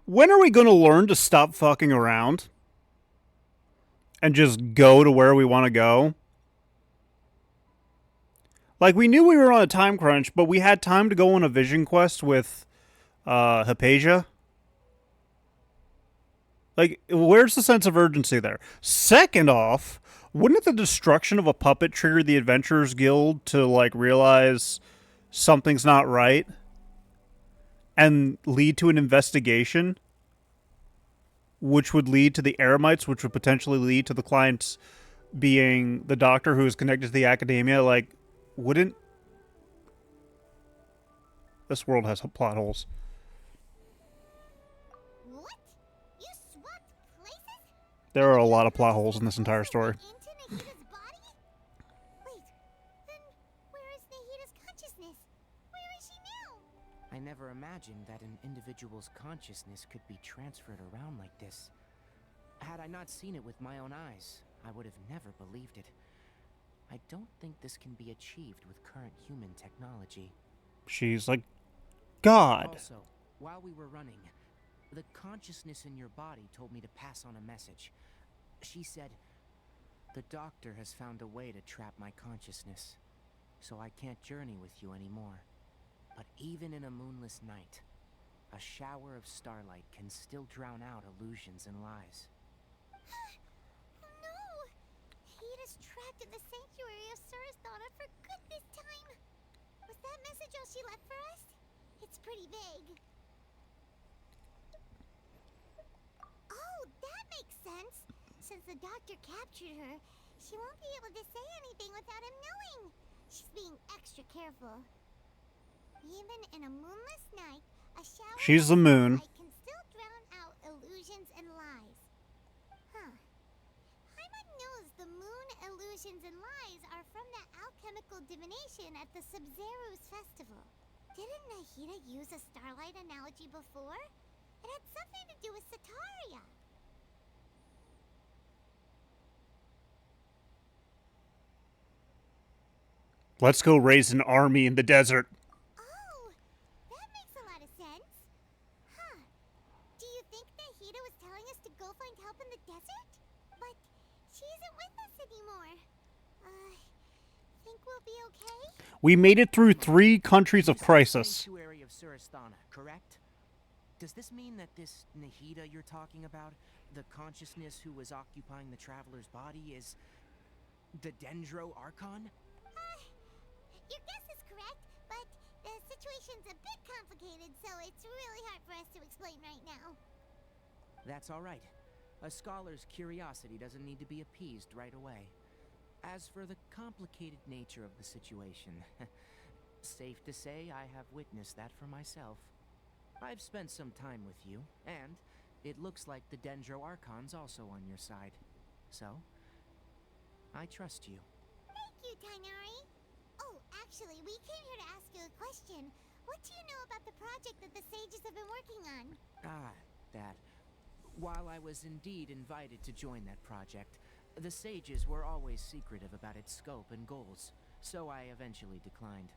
[SPEAKER 1] When are we going to learn to stop fucking around? And just go to where we want to go? Like, we knew we were on a time crunch, but we had time to go on a vision quest with Hypatia. Like, where's the sense of urgency there? Second off, wouldn't the destruction of a puppet trigger the Adventurers Guild to, like, realize something's not right? And lead to an investigation? Which would lead to the Eremites, which would potentially lead to the clients being the doctor who is connected to the academia. Like, wouldn't... This world has plot holes.
[SPEAKER 8] What? You swapped places?
[SPEAKER 1] There are a lot of plot holes in this entire story.
[SPEAKER 8] Into Nahita's body? Wait, then where is Nahita's consciousness? Where is she now?
[SPEAKER 11] I never imagined that an individual's consciousness could be transferred around like this. Had I not seen it with my own eyes, I would have never believed it. I don't think this can be achieved with current human technology.
[SPEAKER 1] She's like God.
[SPEAKER 11] Also, while we were running, the consciousness in your body told me to pass on a message. She said,
[SPEAKER 12] The doctor has found a way to trap my consciousness, so I can't journey with you anymore. But even in a moonless night, a shower of starlight can still drown out illusions and lies.
[SPEAKER 8] No! Hida's trapped in the sanctuary of Surasthana for good this time. Was that message all she left for us? It's pretty vague. Oh, that makes sense. Since the doctor captured her, she won't be able to say anything without him knowing. She's being extra careful. Even in a moonless night, a shower
[SPEAKER 1] She's the
[SPEAKER 8] of
[SPEAKER 1] moon.
[SPEAKER 8] sunlight can still drown out illusions and lies. Huh. Paimon knows the moon illusions and lies are from that alchemical divination at the Sub-Zero's festival. Didn't Nahida use a starlight analogy before? It had something to do with Sataria.
[SPEAKER 1] Let's go raise an army in the desert.
[SPEAKER 8] Oh, that makes a lot of sense. Huh. Do you think Nahida was telling us to go find help in the desert? But she isn't with us anymore. Think we'll be okay?
[SPEAKER 1] We made it through 3 countries of crisis.
[SPEAKER 12] Sanctuary of Surasthana, correct? Does this mean that this Nahida you're talking about, the consciousness who was occupying the traveler's body, is the Dendro Archon?
[SPEAKER 8] Your guess is correct, but the situation's a bit complicated, so it's really hard for us to explain right now.
[SPEAKER 12] That's all right. A scholar's curiosity doesn't need to be appeased right away. As for the complicated nature of the situation, safe to say I have witnessed that for myself. I've spent some time with you, and it looks like the Dendro Archon's also on your side. So, I trust you.
[SPEAKER 8] Thank you, Tainari. Oh, actually, we came here to ask you a question. What do you know about the project that the sages have been working on?
[SPEAKER 12] That. While I was indeed invited to join that project, the sages were always secretive about its scope and goals, so I eventually declined.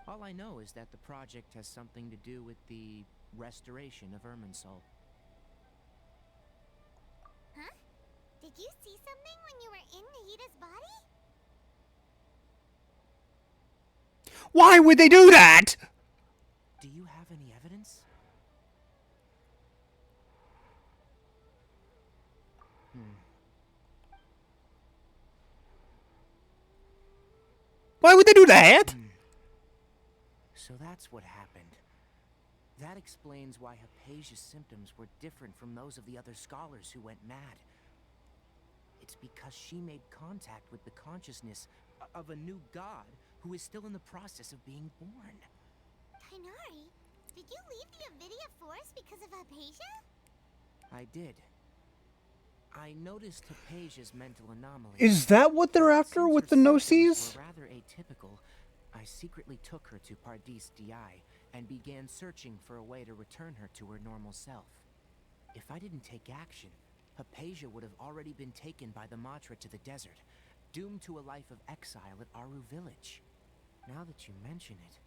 [SPEAKER 12] All I know is that the project has something to do with the restoration of Irminsul.
[SPEAKER 8] Huh? Did you see something when you were in Nahida's body?
[SPEAKER 1] Why would they do that?
[SPEAKER 12] Do you have any evidence?
[SPEAKER 1] Why would they do that?
[SPEAKER 12] So that's what happened. That explains why Hypatia's symptoms were different from those of the other scholars who went mad. It's because she made contact with the consciousness of a new god who is still in the process of being born.
[SPEAKER 8] Tainari, did you leave the Avidia Forest because of Hypatia?
[SPEAKER 12] I did. I noticed Hypatia's mental anomalies.
[SPEAKER 1] Is that what they're after
[SPEAKER 12] Since
[SPEAKER 1] with
[SPEAKER 12] her
[SPEAKER 1] the
[SPEAKER 12] symptoms
[SPEAKER 1] Gnosis?
[SPEAKER 12] were rather atypical, I secretly took her to Pardis Di and began searching for a way to return her to her normal self. If I didn't take action, Hypatia would have already been taken by the Matra to the desert, doomed to a life of exile at Aru village. Now that you mention it,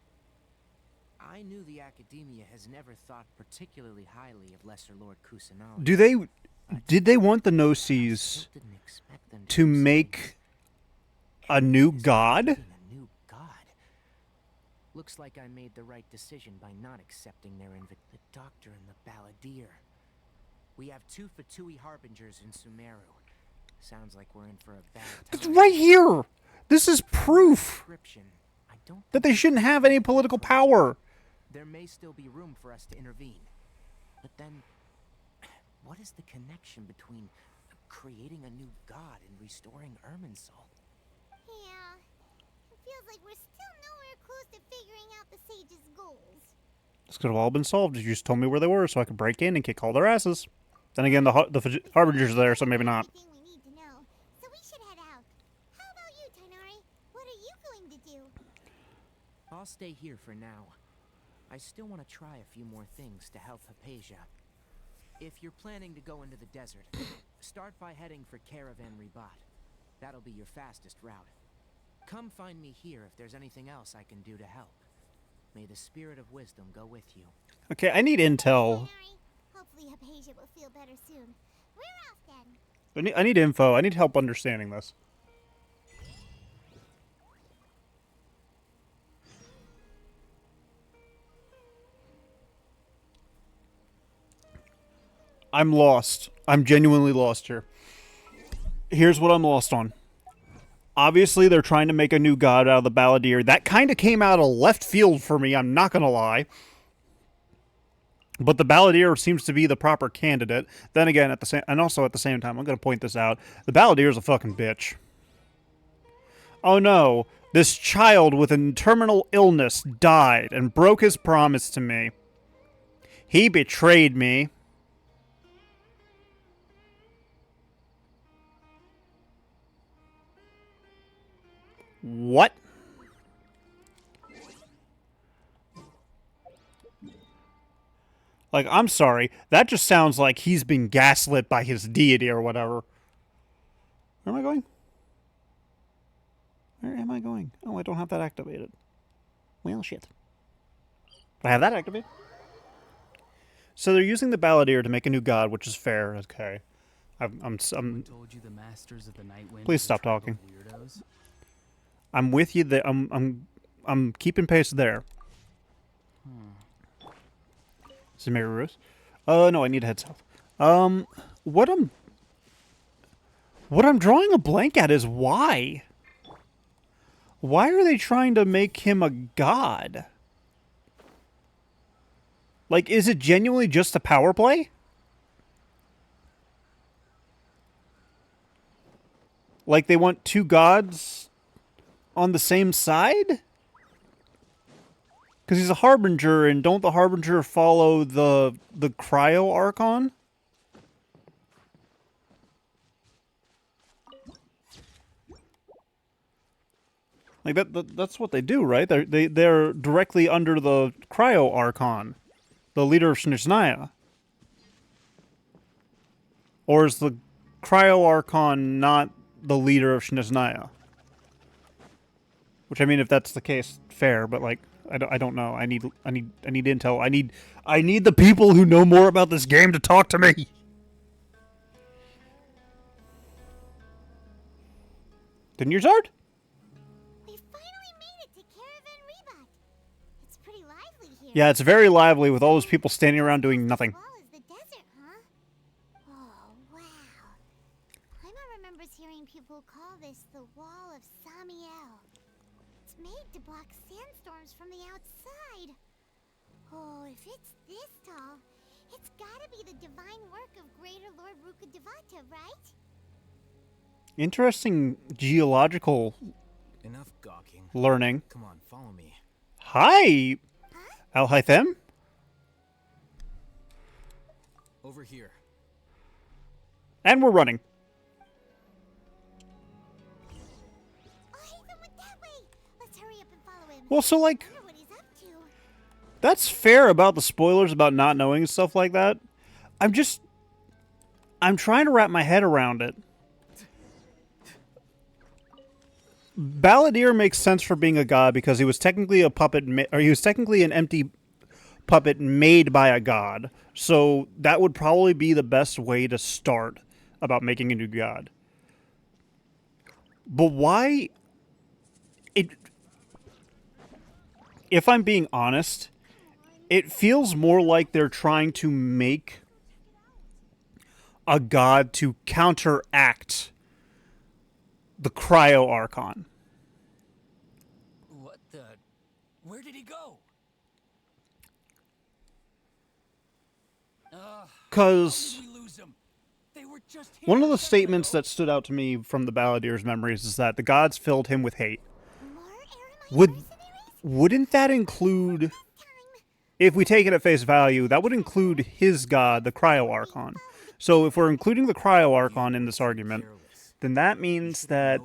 [SPEAKER 12] I knew the Academia has never thought particularly highly of Lesser Lord Kusanali.
[SPEAKER 1] Did they want the Gnosis to make a new god?
[SPEAKER 12] A new god. Looks like I made the right decision by not accepting their invitation. The Doctor and the Balladeer. We have 2 Fatui Harbingers in Sumeru. Sounds like we're in for a bad time.
[SPEAKER 1] It's right here. This is proof
[SPEAKER 12] I don't
[SPEAKER 1] that they shouldn't have any political power.
[SPEAKER 12] There may still be room for us to intervene. But then, what is the connection between creating a new god and restoring Irminsul?
[SPEAKER 8] Yeah. It feels like we're still nowhere close to figuring out the sage's goals.
[SPEAKER 1] This could have all been solved if you just told me where they were so I could break in and kick all their asses. Then again, the Harbinger's are there, so maybe not.
[SPEAKER 8] Everything we need to know. So we should head out. How about you, Tainari? What are you going to do?
[SPEAKER 12] I'll stay here for now. I still want to try a few more things to help Hypatia. If you're planning to go into the desert, start by heading for Caravan Ribat. That'll be your fastest route. Come find me here if there's anything else I can do to help. May the spirit of wisdom go with you.
[SPEAKER 1] Okay, I need intel.
[SPEAKER 8] Tainari, hopefully Hypatia will feel better soon. We're off then.
[SPEAKER 1] I need info. I need help understanding this. I'm lost. I'm genuinely lost here. Here's what I'm lost on. Obviously, they're trying to make a new god out of the Balladeer. That kind of came out of left field for me, I'm not going to lie. But the Balladeer seems to be the proper candidate. Then again, at the same time, I'm going to point this out. The Balladeer is a fucking bitch. Oh no, this child with a terminal illness died and broke his promise to me. He betrayed me. What? Like, I'm sorry. That just sounds like he's been gaslit by his deity or whatever. Where am I going? Where am I going? Oh, I don't have that activated. Well, shit. I have that activated. So they're using the Balladeer to make a new god, which is fair. Okay. I'm
[SPEAKER 13] told you the masters of the Nightwind.
[SPEAKER 1] Please stop talking. I'm with you there. I'm keeping pace there. Zimerus. No, I need to head south. What I'm drawing a blank at is why. Why are they trying to make him a god? Like, is it genuinely just a power play? Like, they want two gods on the same side? Because he's a Harbinger, and don't the Harbinger follow the Cryo Archon? Like, that's what they do, right? They're directly under the Cryo Archon, the leader of Snezhnaya. Or is the Cryo Archon not the leader of Snezhnaya? Which, I mean, if that's the case, fair, but like, I don't know. I need intel. I need the people who know more about this game to talk to me. Didn't you start?
[SPEAKER 8] We finally made it to Caravan Rebat. It's pretty lively here.
[SPEAKER 1] Yeah, it's very lively with all those people standing around doing nothing.
[SPEAKER 8] Wall is the desert, huh? Oh, wow. Paimon remembers hearing people call this the Wall of Samiel. It's made to block sandstorms from the outside. Oh, if it's this tall, it's gotta be the divine work of Greater Lord Rukkhadevata, right?
[SPEAKER 1] Interesting geological
[SPEAKER 12] Enough gawking.
[SPEAKER 1] learning.
[SPEAKER 12] Come on, follow me.
[SPEAKER 1] Hi, Al-Hythem.
[SPEAKER 12] Over here.
[SPEAKER 1] And we're running. Well, so, like, that's fair about the spoilers about not knowing and stuff like that. I'm trying to wrap my head around it. Balladeer makes sense for being a god because he was technically a puppet, or he was technically an empty puppet made by a god. So that would probably be the best way to start about making a new god. But why? If I'm being honest, it feels more like they're trying to make a god to counteract the Cryo Archon.
[SPEAKER 10] What the? Where did he go?
[SPEAKER 1] Because one of the statements that stood out to me from the Balladeer's memories is that the gods filled him with hate. Wouldn't that include, if we take it at face value, that would include his god, the Cryo Archon. So if we're including the Cryo Archon in this argument, then that means that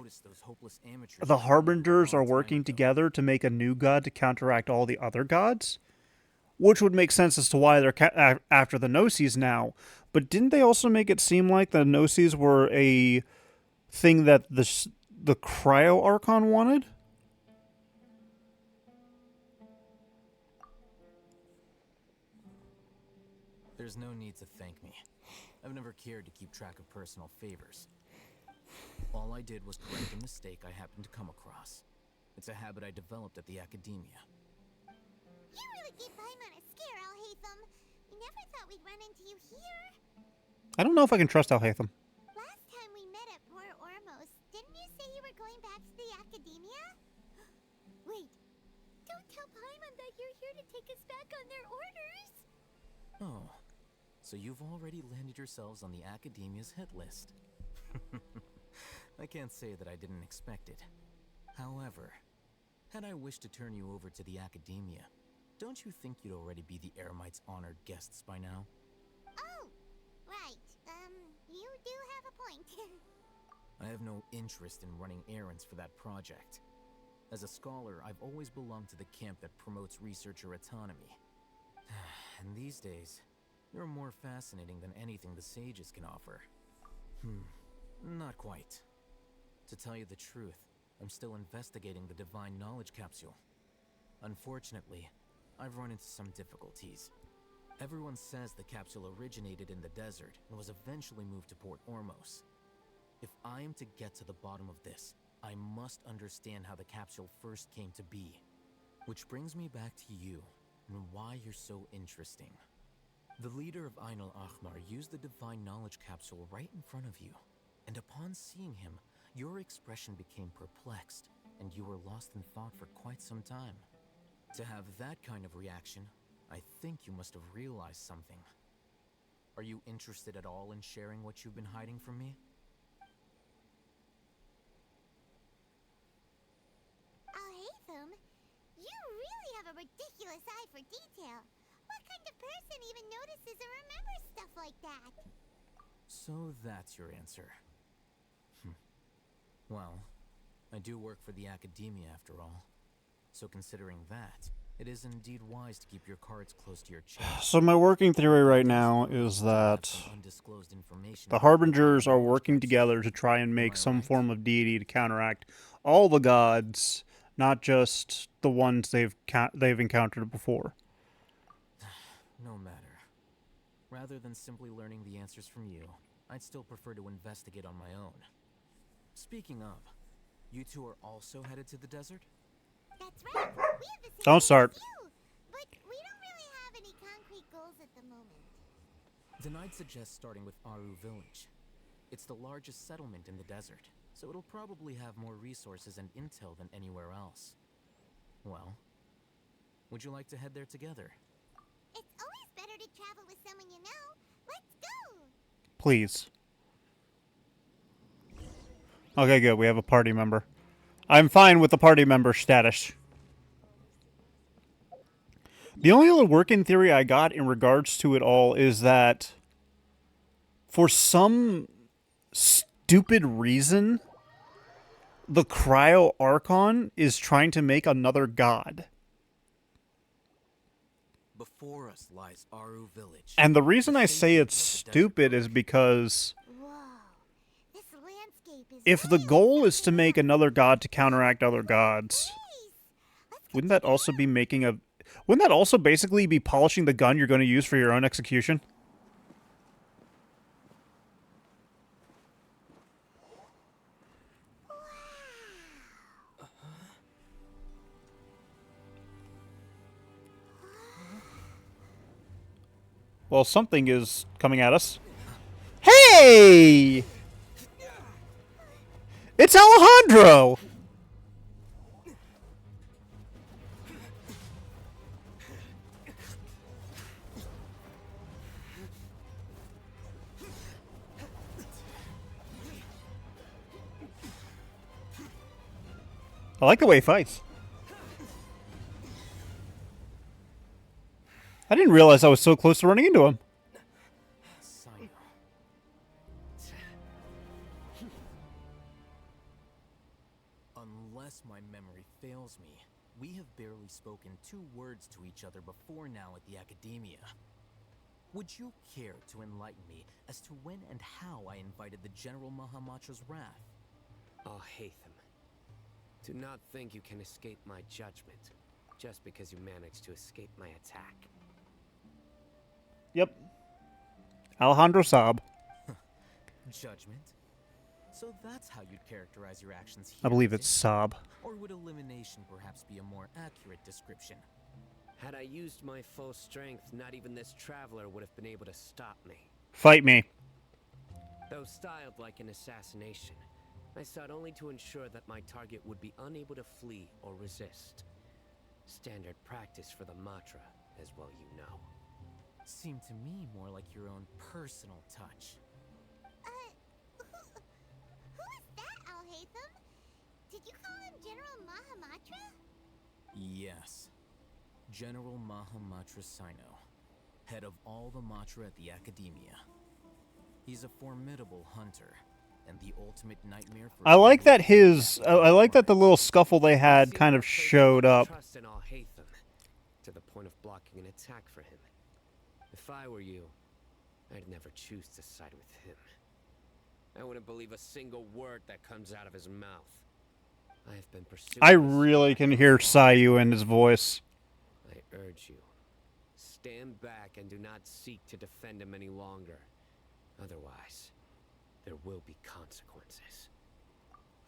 [SPEAKER 1] the Harbingers are working together to make a new god to counteract all the other gods? Which would make sense as to why they're after the Gnosis now. But didn't they also make it seem like the Gnosis were a thing that the Cryo Archon wanted?
[SPEAKER 12] There's no need to thank me.
[SPEAKER 14] I've never cared to keep track of personal favors. All I did was correct a mistake I happened to come across. It's a habit I developed at the academia.
[SPEAKER 8] You really gave Paimon a scare, Alhaitham. We never thought we'd run into you here.
[SPEAKER 1] I don't know if I can trust Alhaitham.
[SPEAKER 8] Last time we met at Port Ormos, didn't you say you were going back to the academia? Wait, don't tell Paimon that you're here to take us back on their orders.
[SPEAKER 14] Oh, so you've already landed yourselves on the academia's hit list. I can't say that I didn't expect it. However, had I wished to turn you over to the academia, don't you think you'd already be the Eremites' honored guests by now?
[SPEAKER 8] Oh, right. You do have a point.
[SPEAKER 14] I have no interest in running errands for that project. As a scholar, I've always belonged to the camp that promotes researcher autonomy. And these days, you're more fascinating than anything the sages can offer. Not quite. To tell you the truth, I'm still investigating the Divine Knowledge Capsule. Unfortunately, I've run into some difficulties. Everyone says the capsule originated in the desert and was eventually moved to Port Ormos. If I am to get to the bottom of this, I must understand how the capsule first came to be. Which brings me back to you, and why you're so interesting. The leader of Ainul Ahmar used the Divine Knowledge Capsule right in front of you, and upon seeing him, your expression became perplexed, and you were lost in thought for quite some time. To have that kind of reaction, I think you must have realized something. Are you interested at all in sharing what you've been hiding from me?
[SPEAKER 8] Alhaitham, you really have a ridiculous eye for detail. What kind of person even notices or remembers stuff like that?
[SPEAKER 14] So that's your answer. Well, I do work for the academia after all. So considering that, it is indeed wise to keep your cards close to your chest.
[SPEAKER 1] So my working theory right now is that the Harbingers are working together to try and make some form of deity to counteract all the gods, not just the ones they've encountered before.
[SPEAKER 14] No matter. Rather than simply learning the answers from you, I'd still prefer to investigate on my own. Speaking of, you two are also headed to the desert?
[SPEAKER 8] That's right. We have the same
[SPEAKER 1] Don't start.
[SPEAKER 8] goals as you, but we don't really have any concrete goals at the moment.
[SPEAKER 14] Then I'd suggest starting with Aru Village. It's the largest settlement in the desert, so it'll probably have more resources and intel than anywhere else. Well, would you like to head there together?
[SPEAKER 8] It's always better to travel with someone you know. Let's go!
[SPEAKER 1] Please. Okay, good. We have a party member. I'm fine with the party member status. The only other working theory I got in regards to it all is that for some stupid reason, the Cryo Archon is trying to make another god.
[SPEAKER 14] Before us lies Aru Village.
[SPEAKER 1] And the reason I say it's stupid is because if the goal is to make another god to counteract other gods, wouldn't that also be wouldn't that also basically be polishing the gun you're going to use for your own execution? Well, something is coming at us. Hey! It's Alejandro! I like the way he fights. I didn't realize I was so close to running into him.
[SPEAKER 14] Unless my memory fails me, we have barely spoken 2 words to each other before now at the academia. Would you care to enlighten me as to when and how I invited the General Mahamatra's wrath?
[SPEAKER 15] Oh, Hatham. Do not think you can escape my judgment, just because you managed to escape my attack.
[SPEAKER 1] Yep. Alejandro Saab.
[SPEAKER 14] Judgment? So that's how you'd characterize your actions here.
[SPEAKER 1] I believe
[SPEAKER 14] is
[SPEAKER 1] it's
[SPEAKER 14] it?
[SPEAKER 1] sob.
[SPEAKER 14] Or would elimination perhaps be a more accurate description?
[SPEAKER 15] Had I used my full strength, not even this traveler would have been able to stop me.
[SPEAKER 1] Fight me.
[SPEAKER 15] Though styled like an assassination, I sought only to ensure that my target would be unable to flee or resist. Standard practice for the Matra, as well you know.
[SPEAKER 14] Seemed to me more like your own personal touch.
[SPEAKER 8] Who is that, Alhaitham? Did you call him General Mahamatra?
[SPEAKER 14] Yes. General Mahamatra Sino, head of all the Matra at the Academia. He's a formidable hunter, and the ultimate nightmare for...
[SPEAKER 1] I like that I like that the little scuffle they had kind of showed up.
[SPEAKER 15] Trust in Alhaitham, to the point of blocking an attack for him. If I were you, I'd never choose to side with him. I wouldn't believe a single word that comes out of his mouth. I have been pursuing...
[SPEAKER 1] I really can hear Sayu in his voice.
[SPEAKER 15] I urge you, stand back and do not seek to defend him any longer. Otherwise, there will be consequences.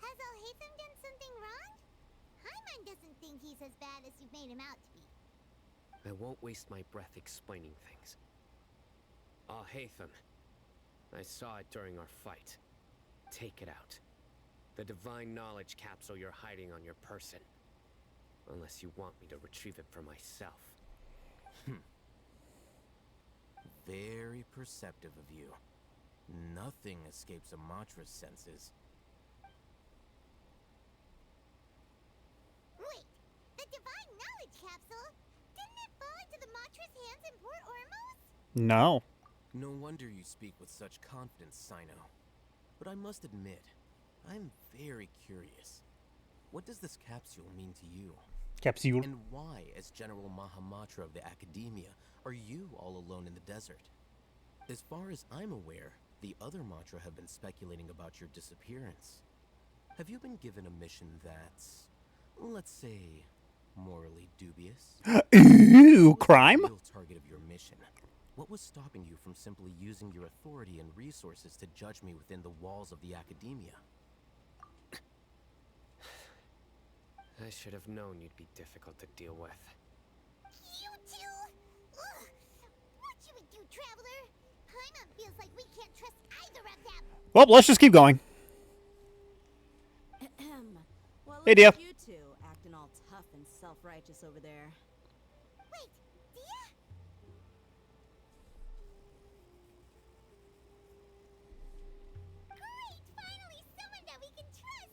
[SPEAKER 8] Has Alhaitham done something wrong? Hyman doesn't think he's as bad as you've made him out to be.
[SPEAKER 15] I won't waste my breath explaining things. Alhaitham, I saw it during our fight. Take it out. The divine knowledge capsule you're hiding on your person. Unless you want me to retrieve it for myself.
[SPEAKER 14] Very perceptive of you. Nothing escapes a Matra's senses.
[SPEAKER 8] Wait, the divine knowledge capsule? Didn't it fall into the Matra's hands in Port Ormos?
[SPEAKER 1] No.
[SPEAKER 14] No wonder you speak with such confidence, Sino. But I must admit, I'm very curious. What does this capsule mean to you?
[SPEAKER 1] Capsule.
[SPEAKER 14] And why, as General Mahamatra of the Academia, are you all alone in the desert? As far as I'm aware, the other Matra have been speculating about your disappearance. Have you been given a mission that's, let's say, morally dubious?
[SPEAKER 1] Ooh, crime?
[SPEAKER 14] What was the real target of your mission? What was stopping you from simply using your authority and resources to judge me within the walls of the Academia?
[SPEAKER 15] I should have known you'd be difficult to deal with.
[SPEAKER 8] You two? Ugh. What you would do, Traveler? Hyman feels like we can't trust either of them.
[SPEAKER 1] Well, let's just keep going.
[SPEAKER 7] Well,
[SPEAKER 1] Hey,
[SPEAKER 7] look
[SPEAKER 1] Dia.
[SPEAKER 7] at you two acting all tough and self-righteous over there.
[SPEAKER 8] Wait, Dia? Great! Finally, someone that we can trust.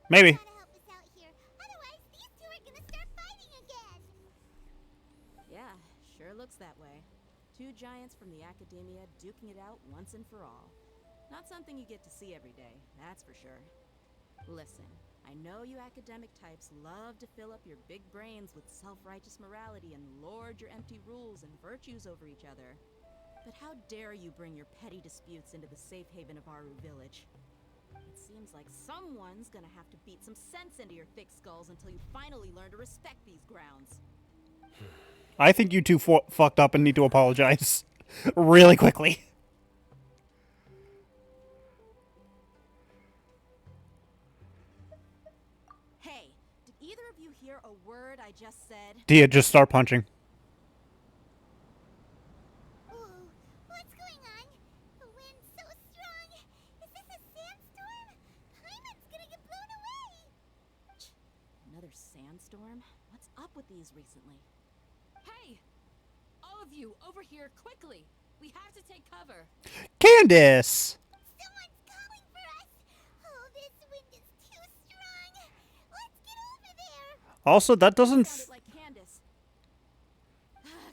[SPEAKER 1] Maybe.
[SPEAKER 8] Gotta help us out here. Otherwise, these two are gonna start fighting again.
[SPEAKER 7] Yeah, sure looks that way. Two giants from the Academia duking it out once and for all. Not something you get to see every day, that's for sure. Listen, I know you academic types love to fill up your big brains with self-righteous morality and lord your empty rules and virtues over each other. But how dare you bring your petty disputes into the safe haven of Aru Village? It seems like someone's gonna have to beat some sense into your thick skulls until you finally learn to respect these grounds.
[SPEAKER 1] I think you two fucked up and need to apologize. Really quickly.
[SPEAKER 7] Hey, did either of you hear a word I just said?
[SPEAKER 1] Dia, just start punching.
[SPEAKER 8] Ooh, what's going on? The wind's so strong. Is this a sandstorm? Hyman's gonna get blown away.
[SPEAKER 7] Another sandstorm? What's up with these recently?
[SPEAKER 3] Hey! All of you, over here, quickly! We have to take cover.
[SPEAKER 1] Candace!
[SPEAKER 8] Someone's calling for us. Oh, this wind is too strong. Let's get over there.
[SPEAKER 1] Also, that doesn't...
[SPEAKER 7] Sounded like Candace.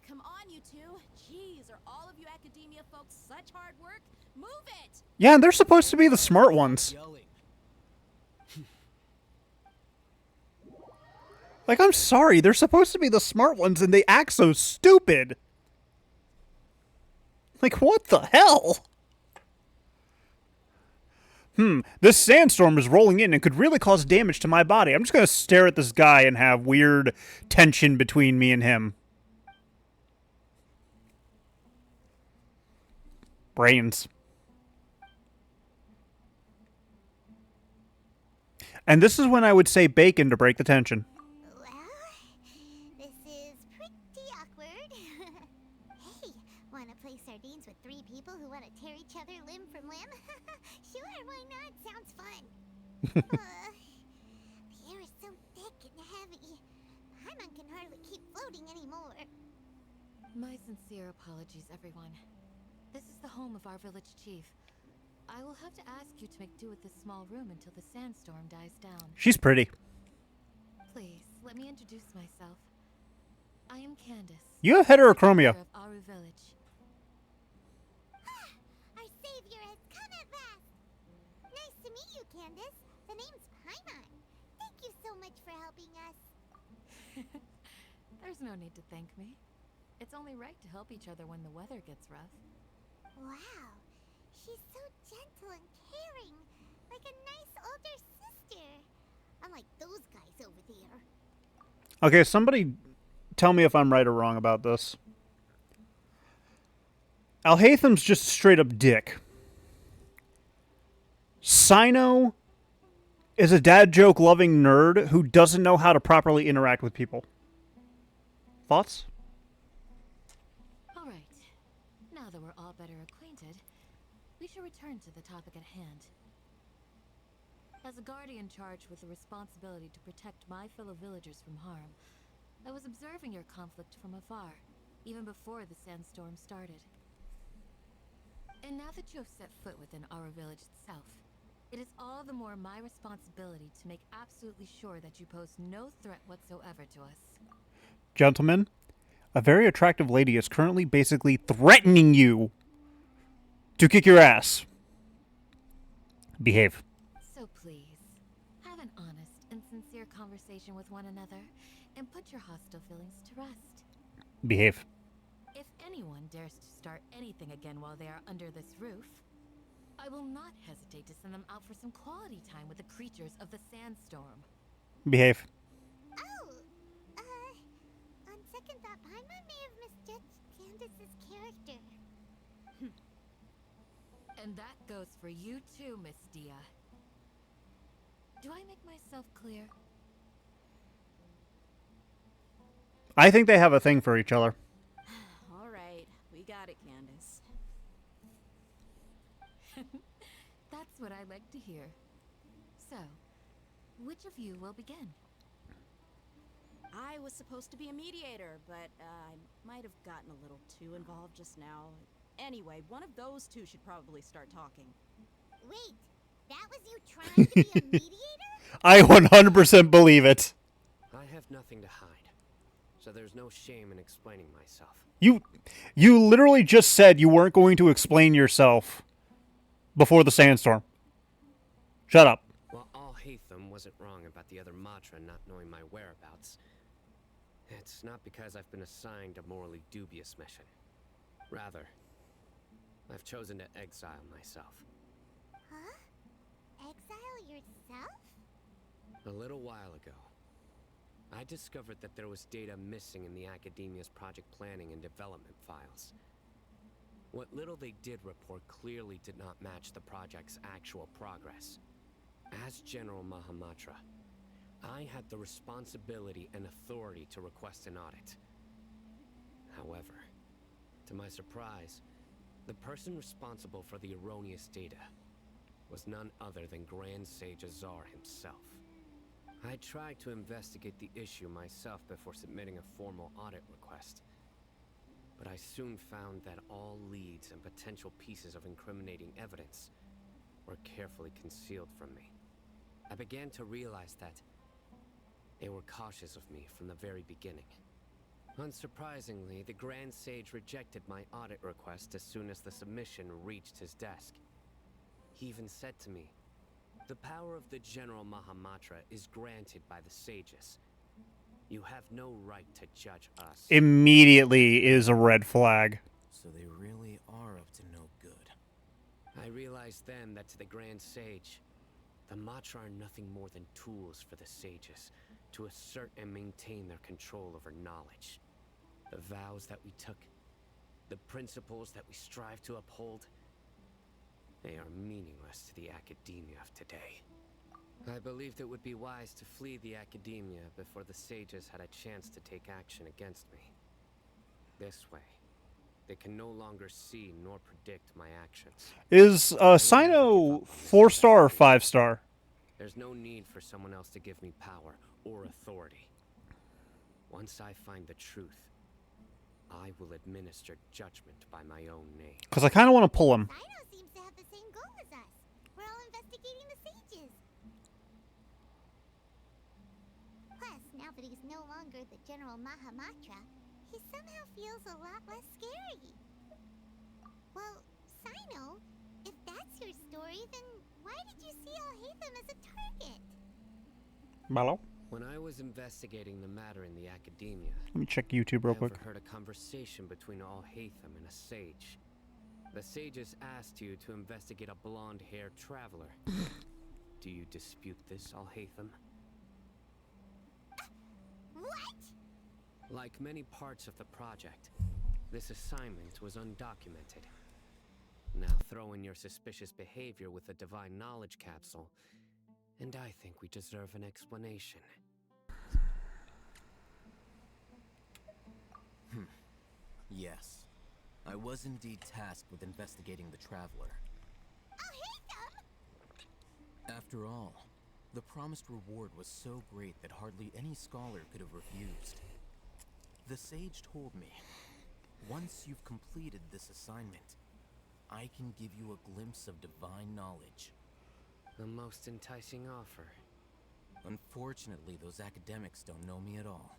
[SPEAKER 7] Come on, you two. Jeez, are all of you Academia folks such hard work? Move it!
[SPEAKER 1] Yeah, they're supposed to be the smart ones. Like, I'm sorry, they're supposed to be the smart ones and they act so stupid. Like, what the hell? This sandstorm is rolling in and could really cause damage to my body. I'm just gonna stare at this guy and have weird tension between me and him. Brains. And this is when I would say bacon to break the tension.
[SPEAKER 8] Well, this is pretty awkward. Hey, wanna play sardines with 3 people who wanna tear each other limb from limb? Sure, why not? Sounds fun. The air is so thick and heavy. Paimon can hardly keep floating anymore.
[SPEAKER 3] My sincere apologies, everyone. This is the home of our village chief. I will have to ask you to make do with this small room until the sandstorm dies down.
[SPEAKER 1] She's pretty.
[SPEAKER 3] Please, let me introduce myself. I am Candace.
[SPEAKER 1] You have heterochromia.
[SPEAKER 3] Of Aru Village.
[SPEAKER 8] Our savior has come at last. Nice to meet you, Candace. The name's Paimon. Thank you so much for helping us.
[SPEAKER 3] There's no need to thank me. It's only right to help each other when the weather gets rough.
[SPEAKER 8] Wow, she's so gentle and caring, like a nice older sister. Unlike those guys over there.
[SPEAKER 1] Okay, somebody tell me if I'm right or wrong about this. Alhatham's just a straight up dick. Sino is a dad joke loving nerd who doesn't know how to properly interact with people. Thoughts?
[SPEAKER 3] All right. Now that we're all better acquainted, we should return to the topic at hand. As a guardian charged with the responsibility to protect my fellow villagers from harm, I was observing your conflict from afar, even before the sandstorm started. And now that you have set foot within our village itself, it is all the more my responsibility to make absolutely sure that you pose no threat whatsoever to us.
[SPEAKER 1] Gentlemen, a very attractive lady is currently basically threatening you to kick your ass. Behave.
[SPEAKER 3] So please, have an honest and sincere conversation with one another and put your hostile feelings to rest.
[SPEAKER 1] Behave.
[SPEAKER 3] If anyone dares to start anything again while they are under this roof, I will not hesitate to send them out for some quality time with the creatures of the sandstorm.
[SPEAKER 1] Behave.
[SPEAKER 8] Oh, on second thought, Paimon may have misjudged Candace's character.
[SPEAKER 3] And that goes for you too, Miss Dia. Do I make myself clear?
[SPEAKER 1] I think they have a thing for each other.
[SPEAKER 7] All right, we got it, Candace.
[SPEAKER 3] That's what I like to hear. So, which of you will begin?
[SPEAKER 7] I was supposed to be a mediator, but I might have gotten a little too involved just now. Anyway, one of those two should probably start talking.
[SPEAKER 8] Wait, that was you trying to be a mediator?
[SPEAKER 1] I 100% believe it.
[SPEAKER 15] I have nothing to hide, so there's no shame in explaining myself.
[SPEAKER 1] You literally just said you weren't going to explain yourself before the sandstorm. Shut up.
[SPEAKER 15] While Alhatham wasn't wrong about the other Matra not knowing my whereabouts, it's not because I've been assigned a morally dubious mission. Rather, I've chosen to exile myself.
[SPEAKER 8] Huh? Exile yourself?
[SPEAKER 15] A little while ago, I discovered that there was data missing in the Academia's project planning and development files. What little they did report clearly did not match the project's actual progress. As General Mahamatra, I had the responsibility and authority to request an audit. However, to my surprise, the person responsible for the erroneous data was none other than Grand Sage Azar himself. I tried to investigate the issue myself before submitting a formal audit request, but I soon found that all leads and potential pieces of incriminating evidence were carefully concealed from me. I began to realize that they were cautious of me from the very beginning. Unsurprisingly, the Grand Sage rejected my audit request as soon as the submission reached his desk. He even said to me, "The power of the General Mahamatra is granted by the sages. You have no right to judge us."
[SPEAKER 1] Immediately is a red flag.
[SPEAKER 14] So they really are up to no good.
[SPEAKER 15] I realized then that to the Grand Sage, the Matra are nothing more than tools for the sages to assert and maintain their control over knowledge. The vows that we took, the principles that we strive to uphold, they are meaningless to the academia of today. I believed it would be wise to flee the academia before the sages had a chance to take action against me. This way, they can no longer see nor predict my actions.
[SPEAKER 1] Is Sino 4-star or 5-star?
[SPEAKER 15] There's no need for someone else to give me power or authority. Once I find the truth, I will administer judgment by my own name.
[SPEAKER 1] Because I kind of want to pull him.
[SPEAKER 8] Sino seems to have the same goal as us. We're all investigating the sages. Plus, now that he's no longer the General Mahamatra, he somehow feels a lot less scary. Well, Sino, if that's your story, then why did you see Alhaitham as a target?
[SPEAKER 1] Hello?
[SPEAKER 15] When I was investigating the matter in the academia,
[SPEAKER 1] Let me check YouTube real
[SPEAKER 15] I
[SPEAKER 1] quick.
[SPEAKER 15] overheard a conversation between Alhaitham and a sage. The sages asked you to investigate a blonde-haired traveler. Do you dispute this, Alhaitham?
[SPEAKER 8] What?
[SPEAKER 15] Like many parts of the project, this assignment was undocumented. Now throw in your suspicious behavior with the divine knowledge capsule, and I think we deserve an explanation.
[SPEAKER 14] Yes. I was indeed tasked with investigating the Traveler. After all, the promised reward was so great that hardly any scholar could have refused. The sage told me, once you've completed this assignment, I can give you a glimpse of divine knowledge.
[SPEAKER 15] The most enticing offer.
[SPEAKER 14] Unfortunately, those academics don't know me at all.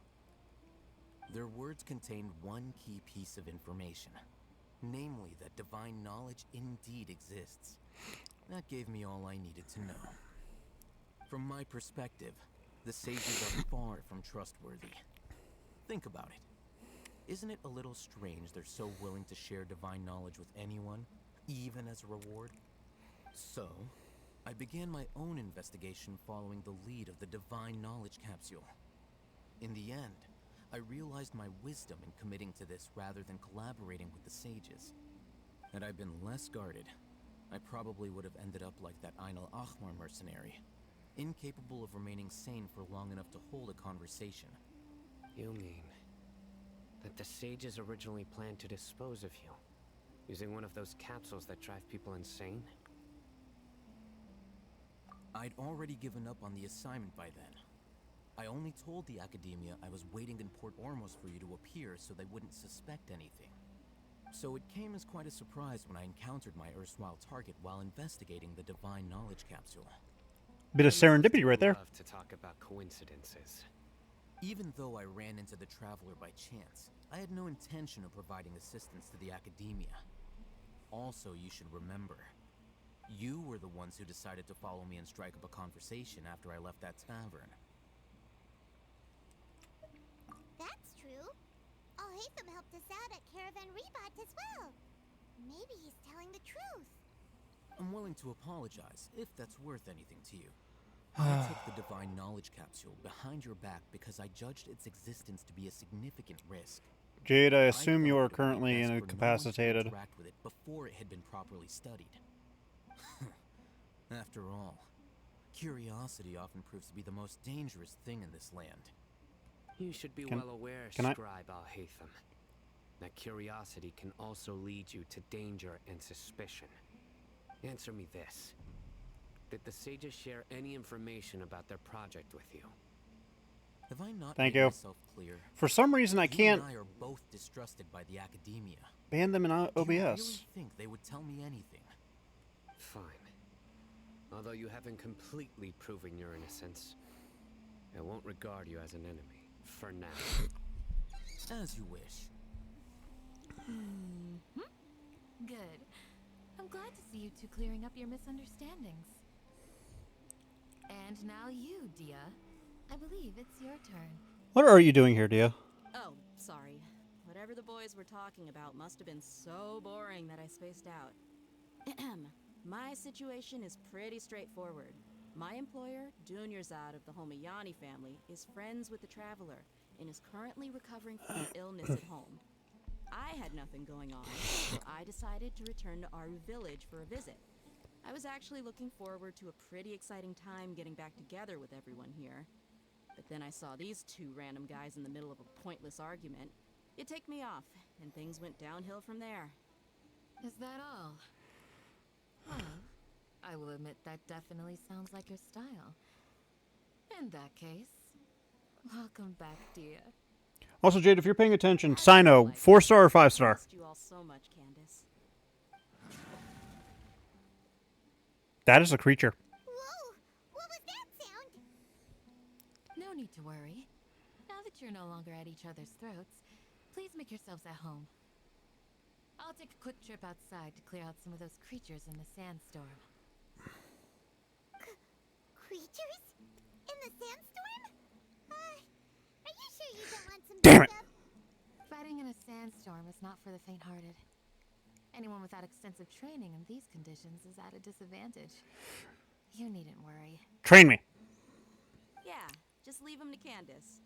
[SPEAKER 14] Their words contained one key piece of information, namely that divine knowledge indeed exists. That gave me all I needed to know. From my perspective, the sages are far from trustworthy. Think about it. Isn't it a little strange they're so willing to share divine knowledge with anyone, even as a reward? So, I began my own investigation following the lead of the divine knowledge capsule. In the end, I realized my wisdom in committing to this rather than collaborating with the sages. Had I been less guarded, I probably would have ended up like that Ainul Ahmar mercenary, incapable of remaining sane for long enough to hold a conversation.
[SPEAKER 15] You mean that the sages originally planned to dispose of you, using one of those capsules that drive people insane?
[SPEAKER 14] I'd already given up on the assignment by then. I only told the Academia I was waiting in Port Ormos for you to appear so they wouldn't suspect anything. So it came as quite a surprise when I encountered my erstwhile target while investigating the divine knowledge capsule.
[SPEAKER 1] Bit of serendipity right there.
[SPEAKER 15] Love to talk about coincidences.
[SPEAKER 14] Even though I ran into the Traveler by chance, I had no intention of providing assistance to the Academia. Also, you should remember, you were the ones who decided to follow me and strike up a conversation after I left that tavern.
[SPEAKER 8] That's true. Alhaitham helped us out at Caravan Rebat as well. Maybe he's telling the truth.
[SPEAKER 14] I'm willing to apologize, if that's worth anything to you. I took the divine knowledge capsule behind your back because I judged its existence to be a significant risk.
[SPEAKER 1] Jade, I assume you are currently incapacitated.
[SPEAKER 14] Interact with it before it had been properly studied. After all, curiosity often proves to be the most dangerous thing in this land.
[SPEAKER 15] You should be well aware, Scribe Alhaitham, that curiosity can also lead you to danger and suspicion. Answer me this. Did the sages share any information about their project with you?
[SPEAKER 14] Have I not
[SPEAKER 1] Thank
[SPEAKER 14] made
[SPEAKER 1] you.
[SPEAKER 14] myself clear?
[SPEAKER 1] For some reason, I
[SPEAKER 14] You
[SPEAKER 1] can't
[SPEAKER 14] and I are both distrusted by the Academia.
[SPEAKER 1] ban them in OBS.
[SPEAKER 14] Do you really think they would tell me anything?
[SPEAKER 15] Fine. Although you haven't completely proven your innocence, I won't regard you as an enemy, for now.
[SPEAKER 14] As you wish.
[SPEAKER 3] Good. I'm glad to see you two clearing up your misunderstandings. And now you, Dia. I believe it's your turn.
[SPEAKER 1] What are you doing here, Dia?
[SPEAKER 7] Oh, sorry. Whatever the boys were talking about must have been so boring that I spaced out. My situation is pretty straightforward. My employer, Dunyarzad of the Homayani family, is friends with the Traveler and is currently recovering from an illness at home. I had nothing going on, so I decided to return to Aru village for a visit. I was actually looking forward to a pretty exciting time getting back together with everyone here. But then I saw these two random guys in the middle of a pointless argument. It ticked me off, and things went downhill from there.
[SPEAKER 3] Is that all? Well, I will admit that definitely sounds like your style. In that case, welcome back, dear.
[SPEAKER 1] Also, Jade, if you're paying attention, Sino, 4-star or 5-star?
[SPEAKER 7] Missed you all so much, Candace.
[SPEAKER 1] That is a creature.
[SPEAKER 8] Whoa! What was that sound?
[SPEAKER 3] No need to worry. Now that you're no longer at each other's throats, please make yourselves at home. I'll take a quick trip outside to clear out some of those creatures in the sandstorm.
[SPEAKER 8] Creatures? In the sandstorm? Are you sure you don't want some
[SPEAKER 1] Damn it!
[SPEAKER 8] backup?
[SPEAKER 3] Fighting in a sandstorm is not for the faint-hearted. Anyone without extensive training in these conditions is at a disadvantage. You needn't worry.
[SPEAKER 1] Train me.
[SPEAKER 7] Yeah, just leave him to Candace.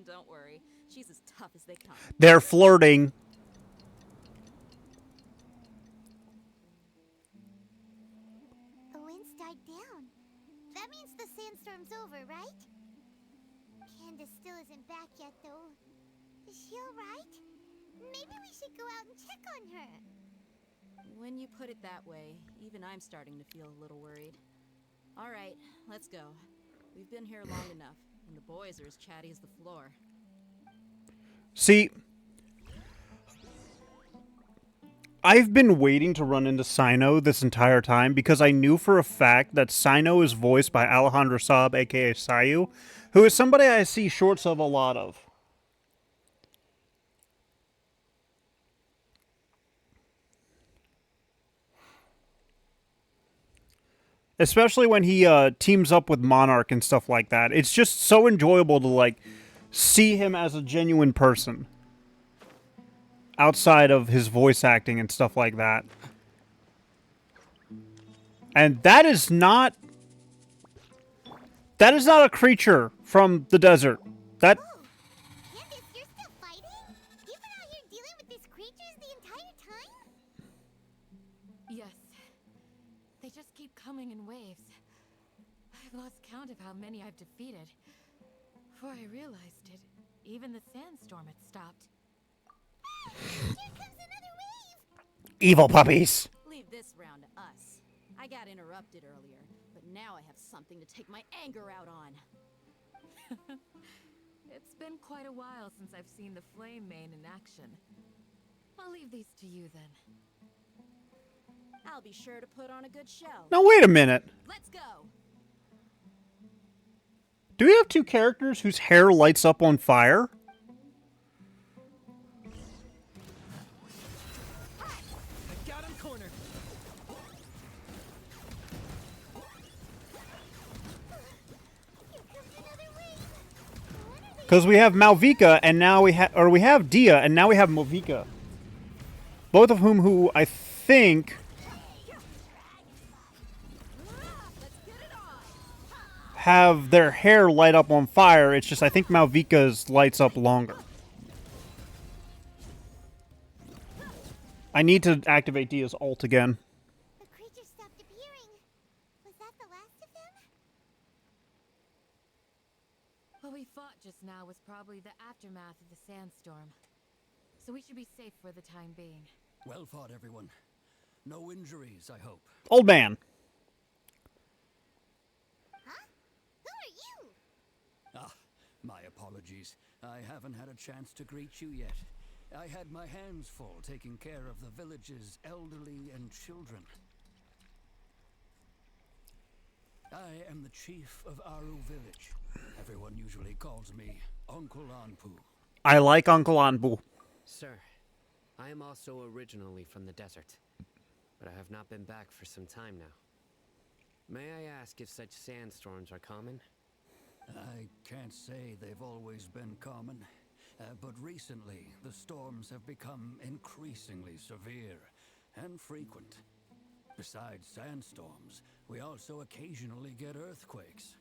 [SPEAKER 7] Don't worry, she's as tough as they come.
[SPEAKER 1] They're flirting.
[SPEAKER 8] The winds died down. That means the sandstorm's over, right? Candace still isn't back yet, though. Is she alright? Maybe we should go out and check on her.
[SPEAKER 7] When you put it that way, even I'm starting to feel a little worried. All right, let's go. We've been here long enough, and the boys are as chatty as the floor.
[SPEAKER 1] See, I've been waiting to run into Sino this entire time because I knew for a fact that Sino is voiced by Alejandro Saab, aka Sayu, who is somebody I see shorts of a lot of. Especially when he teams up with Monarch and stuff like that. It's just so enjoyable to, like, see him as a genuine person. Outside of his voice acting and stuff like that. And that is not... That is not a creature from the desert. That...
[SPEAKER 8] Oh, Candace, you're still fighting? You've been out here dealing with these creatures the entire time?
[SPEAKER 3] Yes. They just keep coming in waves. I've lost count of how many I've defeated. Before I realized it, even the sandstorm had stopped.
[SPEAKER 8] Here comes another wave!
[SPEAKER 1] Evil puppies!
[SPEAKER 7] Leave this round to us. I got interrupted earlier, but now I have something to take my anger out on.
[SPEAKER 3] It's been quite a while since I've seen the Flame Mane in action. I'll leave these to you then.
[SPEAKER 7] I'll be sure to put on a good show.
[SPEAKER 1] Now wait a minute.
[SPEAKER 7] Let's go.
[SPEAKER 1] Do we have two characters whose hair lights up on fire?
[SPEAKER 10] I got him cornered.
[SPEAKER 8] Here comes another wave! What are they?
[SPEAKER 1] Because we have Malvika and now we have Dia and now we have Malvika. Both of who I think have their hair light up on fire. It's just I think Malvika's lights up longer. I need to activate Dia's ult again.
[SPEAKER 8] The creatures stopped appearing. Was that the last of them?
[SPEAKER 3] What we fought just now was probably the aftermath of the sandstorm. So we should be safe for the time being.
[SPEAKER 10] Well fought, everyone. No injuries, I hope.
[SPEAKER 1] Old man.
[SPEAKER 8] Huh? Who are you?
[SPEAKER 10] Ah, my apologies. I haven't had a chance to greet you yet. I had my hands full taking care of the village's elderly and children. I am the chief of Aru village. Everyone usually calls me Uncle Anpu.
[SPEAKER 1] I like Uncle Anbu.
[SPEAKER 15] Sir, I am also originally from the desert, but I have not been back for some time now. May I ask if such sandstorms are common?
[SPEAKER 10] I can't say they've always been common, but recently the storms have become increasingly severe and frequent. Besides sandstorms, we also occasionally get earthquakes.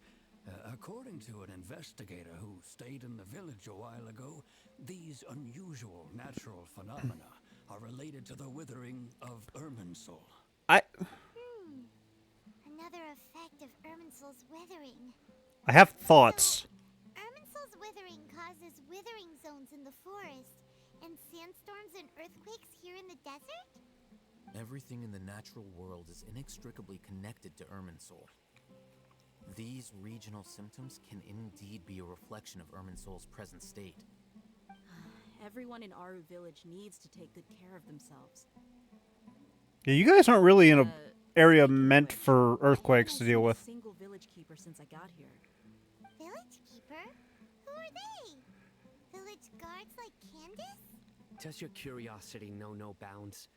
[SPEAKER 10] According to an investigator who stayed in the village a while ago, these unusual natural phenomena are related to the withering of Irminsul.
[SPEAKER 8] other effect of Irminsul's withering.
[SPEAKER 1] I have thoughts.
[SPEAKER 8] Irminsul's withering causes withering zones in the forest, and sandstorms and earthquakes here in the desert?
[SPEAKER 14] Everything in the natural world is inextricably connected to Irminsul. These regional symptoms can indeed be a reflection of Irminsul's present state.
[SPEAKER 7] Everyone in Aru Village needs to take good care of themselves.
[SPEAKER 1] Yeah, you guys aren't really in a area meant for earthquakes to deal with.
[SPEAKER 7] Single village keeper since I got here.
[SPEAKER 8] Village keeper? Who are they? Village guards like Candace?
[SPEAKER 15] Does your curiosity know no bounds?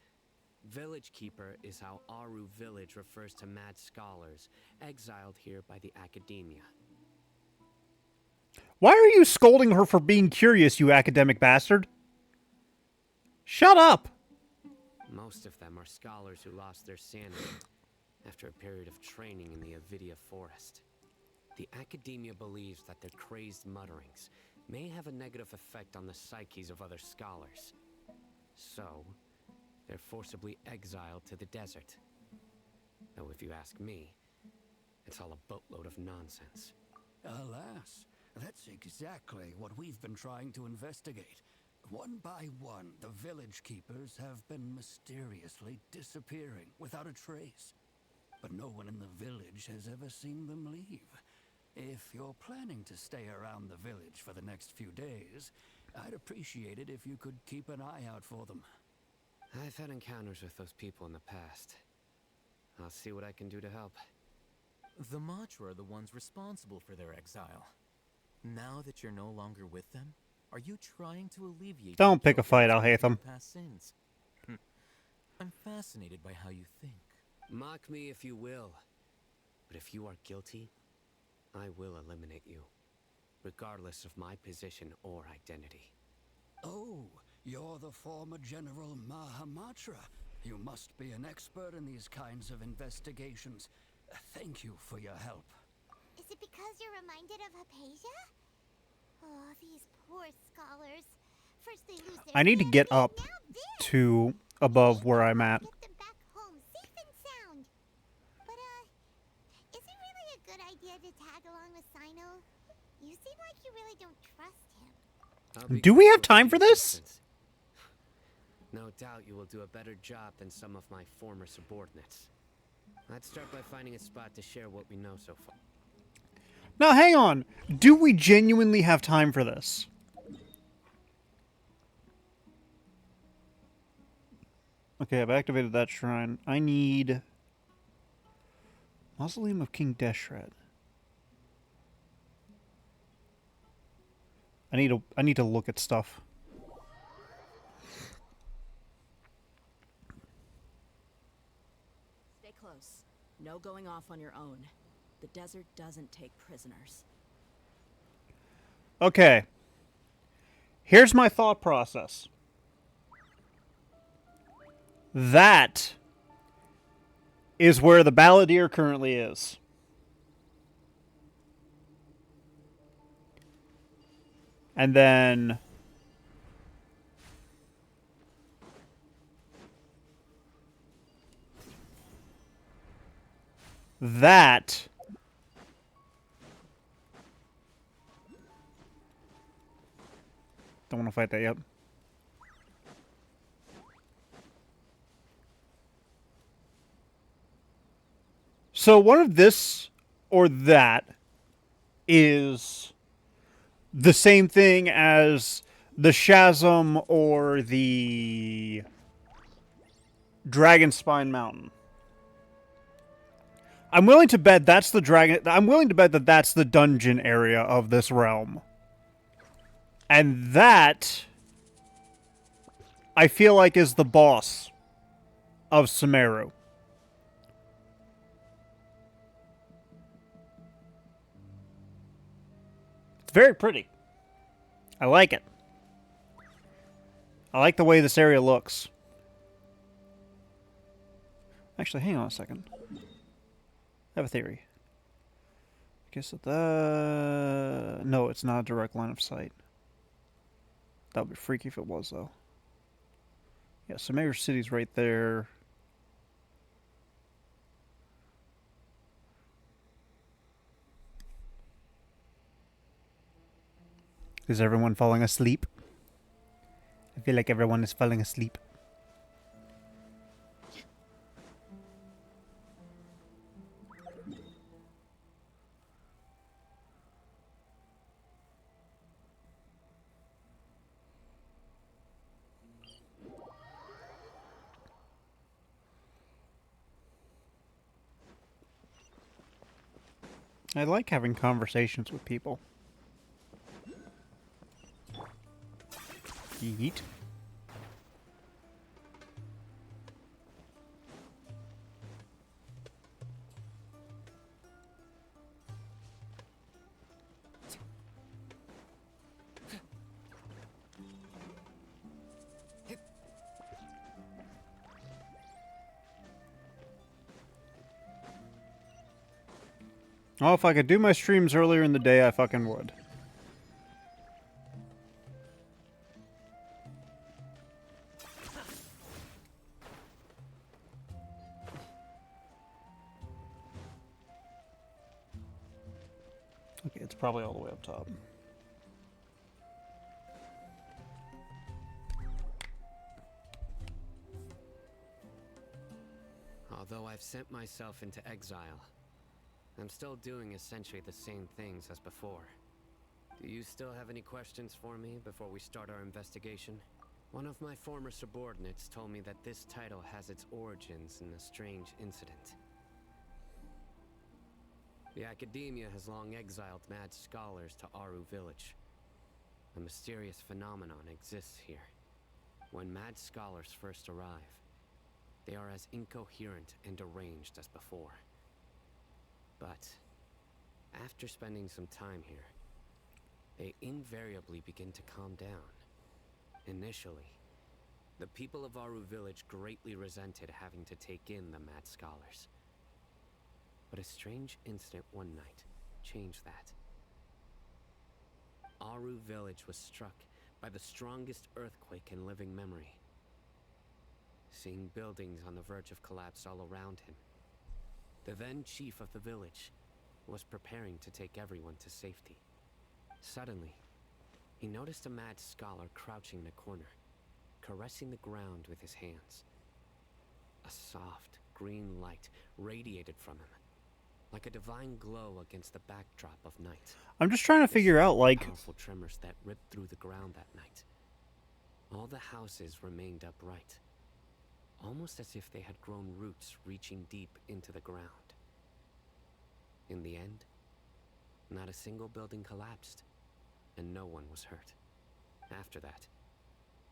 [SPEAKER 15] Village Keeper is how Aru Village refers to mad scholars exiled here by the academia.
[SPEAKER 1] Why are you scolding her for being curious, you academic bastard? Shut up!
[SPEAKER 15] Most of them are scholars who lost their sanity after a period of training in the Avidia forest. The academia believes that their crazed mutterings may have a negative effect on the psyches of other scholars. So, they're forcibly exiled to the desert. Though if you ask me, it's all a boatload of nonsense.
[SPEAKER 16] Alas, that's exactly what we've been trying to investigate. One by one, the village keepers have been mysteriously disappearing without a trace. But no one in the village has ever seen them leave. If you're planning to stay around the village for the next few days, I'd appreciate it if you could keep an eye out for them.
[SPEAKER 15] I've had encounters with those people in the past. I'll see what I can do to help.
[SPEAKER 14] The Matra are the ones responsible for their exile. Now that you're no longer with them, are you trying to alleviate...
[SPEAKER 1] Don't pick a fight, Al-Haytham.
[SPEAKER 14] ...past sins? I'm fascinated by how you think.
[SPEAKER 15] Mock me if you will, but if you are guilty, I will eliminate you, regardless of my position or identity.
[SPEAKER 16] Oh, you're the former General Mahamatra. You must be an expert in these kinds of investigations. Thank you for your help.
[SPEAKER 8] Is it because you're reminded of Hypatia? Oh, these poor scholars. First they lose their
[SPEAKER 1] I need to get up to above where I'm at.
[SPEAKER 8] Get them back home safe and sound. But is it really a good idea to tag along with Sino? You seem like you really don't trust him.
[SPEAKER 1] Do we have time for this?
[SPEAKER 15] No doubt you will do a better job than some of my former subordinates. Let's start by finding a spot to share what we know so far.
[SPEAKER 1] Now, hang on. Do we genuinely have time for this? Okay, I've activated that shrine. I need... Mausoleum of King Deshret. I need to look at stuff.
[SPEAKER 7] Stay close. No going off on your own. The desert doesn't take prisoners.
[SPEAKER 1] Okay. Here's my thought process. That is where the Balladeer currently is. And then... that... Don't want to fight that yet. So one of this or that is the same thing as the Shazam or the Dragonspine Mountain. I'm willing to bet that's the dragon. I'm willing to bet that that's the dungeon area of this realm. And that, I feel like, is the boss of Sumeru. It's very pretty. I like it. I like the way this area looks. Actually, hang on a second. I have a theory. I guess that no, it's not a direct line of sight. That would be freaky if it was, though. Yeah, Sumeru City's right there. Is everyone falling asleep? I feel like everyone is falling asleep. I like having conversations with people. Yeet. Oh, if I could do my streams earlier in the day, I fucking would. Okay, it's probably all the way up top.
[SPEAKER 15] Although I've sent myself into exile, I'm still doing essentially the same things as before. Do you still have any questions for me before we start our investigation? One of my former subordinates told me that this title has its origins in a strange incident. The Academia has long exiled mad scholars to Aru Village. A mysterious phenomenon exists here. When mad scholars first arrive, they are as incoherent and deranged as before. But after spending some time here, they invariably begin to calm down. Initially, the people of Aru Village greatly resented having to take in the mad scholars. But a strange incident one night changed that. Aru Village was struck by the strongest earthquake in living memory. Seeing buildings on the verge of collapse all around him, the then chief of the village was preparing to take everyone to safety. Suddenly, he noticed a mad scholar crouching in a corner, caressing the ground with his hands. A soft, green light radiated from him, like a divine glow against the backdrop of night.
[SPEAKER 1] I'm just trying to figure out, like...
[SPEAKER 15] Powerful tremors that ripped through the ground that night. All the houses remained upright, almost as if they had grown roots reaching deep into the ground. In the end, not a single building collapsed, and no one was hurt. After that,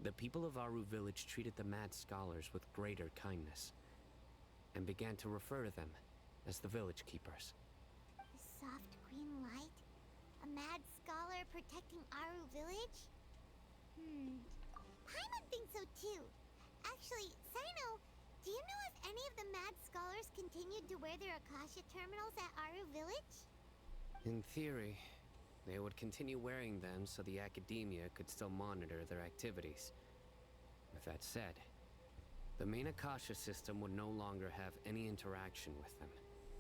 [SPEAKER 15] the people of Aru Village treated the mad scholars with greater kindness, and began to refer to them as the village keepers.
[SPEAKER 8] A soft green light? A mad scholar protecting Aru Village? Paimon thinks so too. Actually, Sino, do you know if any of the mad scholars continued to wear their Akasha terminals at Aru Village?
[SPEAKER 15] In theory, they would continue wearing them so the Academia could still monitor their activities. With that said, the main Akasha system would no longer have any interaction with them.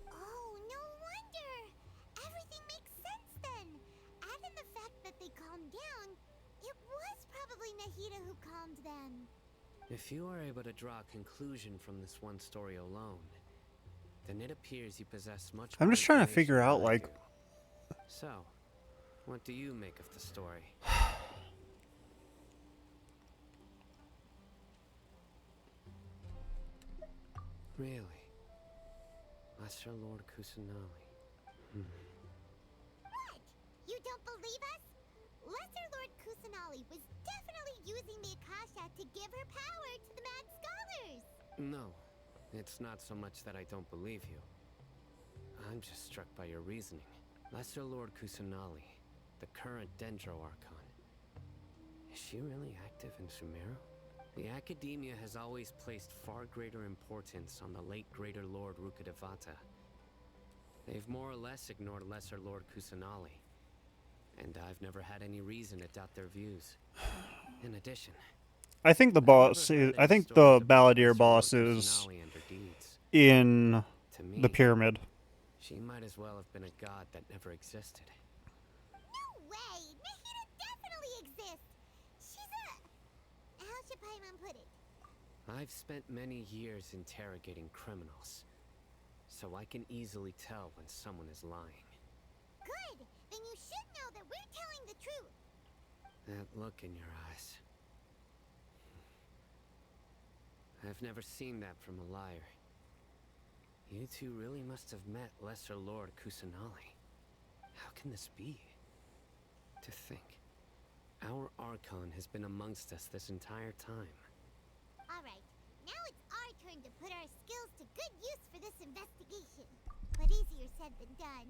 [SPEAKER 8] Oh, no wonder! Everything makes sense then! Add in the fact that they calmed down, it was probably Nahida who calmed them.
[SPEAKER 15] If you are able to draw a conclusion from this one story alone, then it appears you possess much
[SPEAKER 1] I'm
[SPEAKER 15] more
[SPEAKER 1] just trying to
[SPEAKER 15] information
[SPEAKER 1] figure out,
[SPEAKER 15] than I
[SPEAKER 1] like...
[SPEAKER 15] do. So, what do you make of the story? Really? Lesser Lord Kusanali.
[SPEAKER 8] What? You don't believe us? Lesser Lord Kusanali was definitely using the Akasha to give her power to the mad scholars!
[SPEAKER 15] No, it's not so much that I don't believe you. I'm just struck by your reasoning. Lesser Lord Kusanali, the current Dendro Archon. Is she really active in Sumeru? The Academia has always placed far greater importance on the late Greater Lord Rukkhadevata. They've more or less ignored Lesser Lord Kusanali, and I've never had any reason to doubt their views. In addition,
[SPEAKER 1] I think the boss is... I think the Balladeer boss is in the pyramid.
[SPEAKER 15] She might as well have been a god that never existed.
[SPEAKER 8] No way! Nahida should Paimon put it?
[SPEAKER 15] I've spent many years interrogating criminals, so I can easily tell when someone is lying.
[SPEAKER 8] Good! Then you should know that we're telling the truth.
[SPEAKER 15] That look in your eyes. I've never seen that from a liar. You two really must have met Lesser Lord Kusanali. How can this be? To think, our Archon has been amongst us this entire time.
[SPEAKER 8] Alright, now it's our turn to put our skills to good use for this investigation. But easier said than done,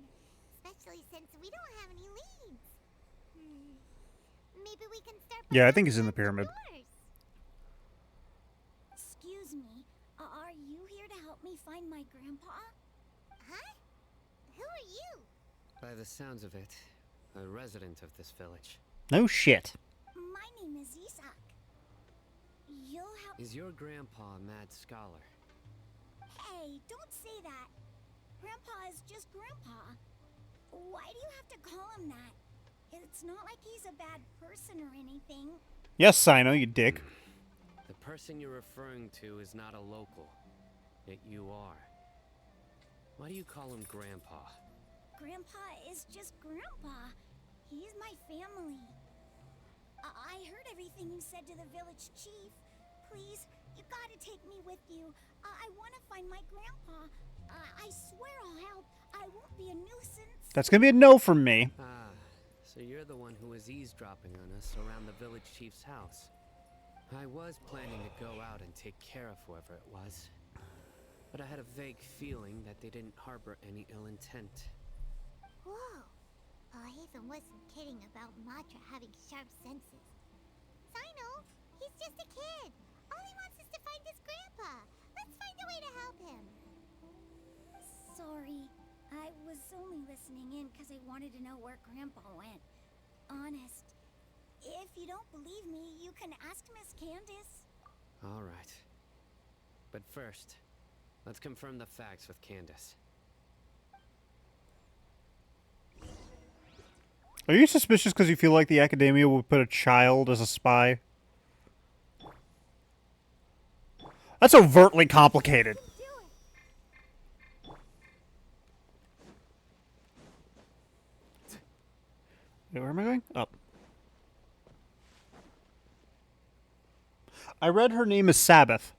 [SPEAKER 8] especially since we don't have any leads. Maybe we can start by
[SPEAKER 1] Yeah, I think he's in the
[SPEAKER 8] knocking on
[SPEAKER 1] pyramid.
[SPEAKER 8] doors.
[SPEAKER 17] Excuse me, are you here to help me find my grandpa?
[SPEAKER 8] Huh? Who are you?
[SPEAKER 15] By the sounds of it, a resident of this village.
[SPEAKER 1] No shit.
[SPEAKER 17] My name is Isak. You'll help.
[SPEAKER 15] Is your grandpa a mad scholar?
[SPEAKER 17] Hey, don't say that. Grandpa is just Grandpa. Why do you have to call him that? It's not like he's a bad person or anything.
[SPEAKER 1] Yes, Sino, you dick.
[SPEAKER 15] The person you're referring to is not a local, yet you are. Why do you call him Grandpa?
[SPEAKER 17] Grandpa is just Grandpa. He's my family. I heard everything you said to the village chief. Please, you gotta take me with you. I want to find my grandpa. I swear I'll help. I won't be a nuisance.
[SPEAKER 1] That's gonna be a no from me.
[SPEAKER 15] Ah, so you're the one who was eavesdropping on us around the village chief's house. I was planning to go out and take care of whoever it was, but I had a vague feeling that they didn't harbor any ill intent.
[SPEAKER 8] Whoa. Hatham wasn't kidding about Matra having sharp senses. Sino, he's just a kid. All he wants is to find his grandpa. Let's find a way to help him.
[SPEAKER 17] Sorry. I was only listening in because I wanted to know where Grandpa went. Honest. If you don't believe me, you can ask Miss Candace.
[SPEAKER 15] All right. But first, let's confirm the facts with Candace.
[SPEAKER 1] Are you suspicious because you feel like the Academia would put a child as a spy? That's overtly complicated. Wait, where am I going? Up. I read her name is Sabbath.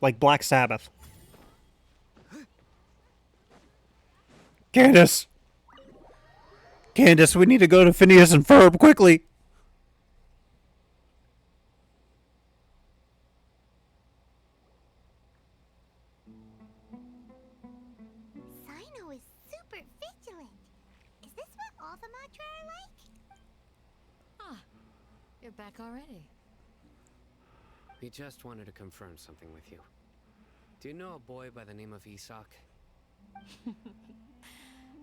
[SPEAKER 1] Like Black Sabbath. Candace! Candace, we need to go to Phineas and Ferb quickly!
[SPEAKER 8] Sino is super vigilant. Is this what all the Matra are like?
[SPEAKER 3] Ah, you're back already.
[SPEAKER 15] We just wanted to confirm something with you. Do you know a boy by the name of Isak?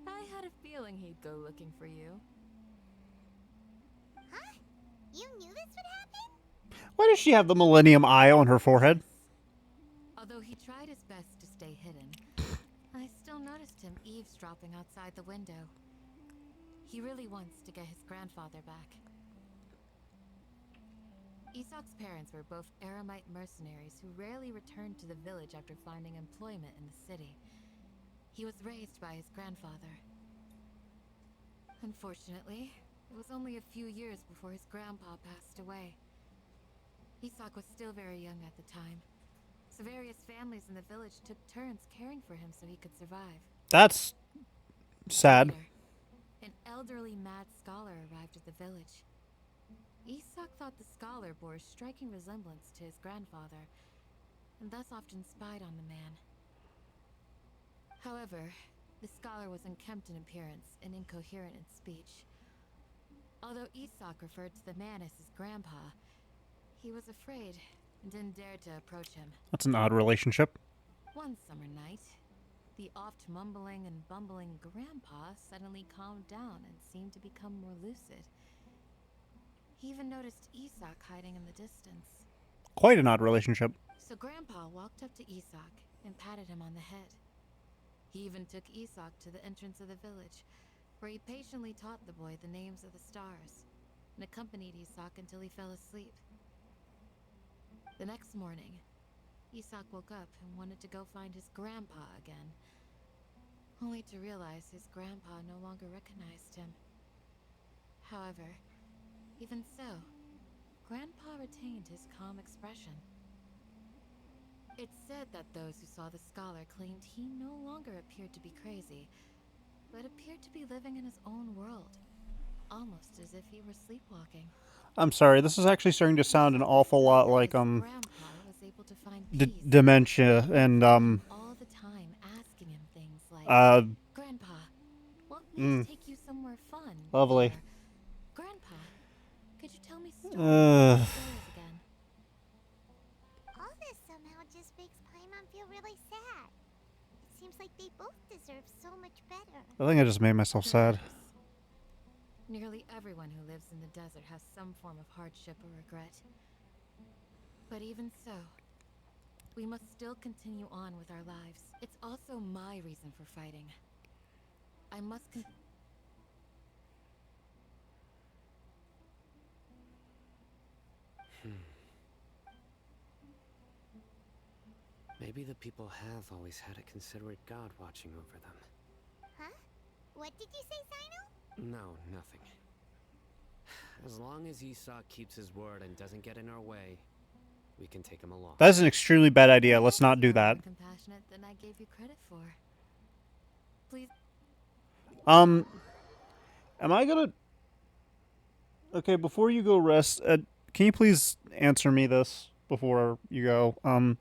[SPEAKER 3] I had a feeling he'd go looking for you.
[SPEAKER 8] Huh? You knew this would happen?
[SPEAKER 1] Why does she have the Millennium Eye on her forehead?
[SPEAKER 3] Although he tried his best to stay hidden, I still noticed him eavesdropping outside the window. He really wants to get his grandfather back. Isak's parents were both Aramite mercenaries who rarely returned to the village after finding employment in the city. He was raised by his grandfather. Unfortunately, it was only a few years before his grandpa passed away. Isak was still very young at the time, so various families in the village took turns caring for him so he could survive.
[SPEAKER 1] That's sad.
[SPEAKER 3] Later, an elderly mad scholar arrived at the village. Isak thought the scholar bore a striking resemblance to his grandfather, and thus often spied on the man. However, the scholar was unkempt in appearance and incoherent in speech. Although Isak referred to the man as his grandpa, he was afraid and didn't dare to approach him.
[SPEAKER 1] That's an odd relationship.
[SPEAKER 3] One summer night, the oft mumbling and bumbling grandpa suddenly calmed down and seemed to become more lucid. He even noticed Isak hiding in the distance.
[SPEAKER 1] Quite an odd relationship.
[SPEAKER 3] So Grandpa walked up to Isak and patted him on the head. He even took Isak to the entrance of the village, where he patiently taught the boy the names of the stars, and accompanied Isak until he fell asleep. The next morning, Isak woke up and wanted to go find his grandpa again, only to realize his grandpa no longer recognized him. However, even so, Grandpa retained his calm expression. It's said that those who saw the scholar claimed he no longer appeared to be crazy, but appeared to be living in his own world, almost as if he were sleepwalking.
[SPEAKER 1] I'm sorry, this is actually starting to sound an awful lot like
[SPEAKER 3] Grandpa was able to find peace
[SPEAKER 1] dementia and
[SPEAKER 3] all the time, asking him things like, Grandpa, want me to take you somewhere fun?
[SPEAKER 1] Lovely.
[SPEAKER 3] Or, Grandpa, could you tell me stories again?
[SPEAKER 8] All this somehow just makes Paimon feel really sad. It seems like they both deserve so much better.
[SPEAKER 1] I think I just made myself sad.
[SPEAKER 3] Nearly everyone who lives in the desert has some form of hardship or regret. But even so, we must still continue on with our lives. It's also my reason for fighting. I must
[SPEAKER 15] Maybe the people have always had a considerate god watching over them.
[SPEAKER 8] Huh? What did you say, Sino?
[SPEAKER 15] No, nothing. As long as Isak keeps his word and doesn't get in our way, we can take him along.
[SPEAKER 1] That's an extremely bad idea. Let's not do that.
[SPEAKER 3] More compassionate than I gave you credit for. Please.
[SPEAKER 1] Am I gonna... Okay, before you go rest, can you please answer me this before you go? Am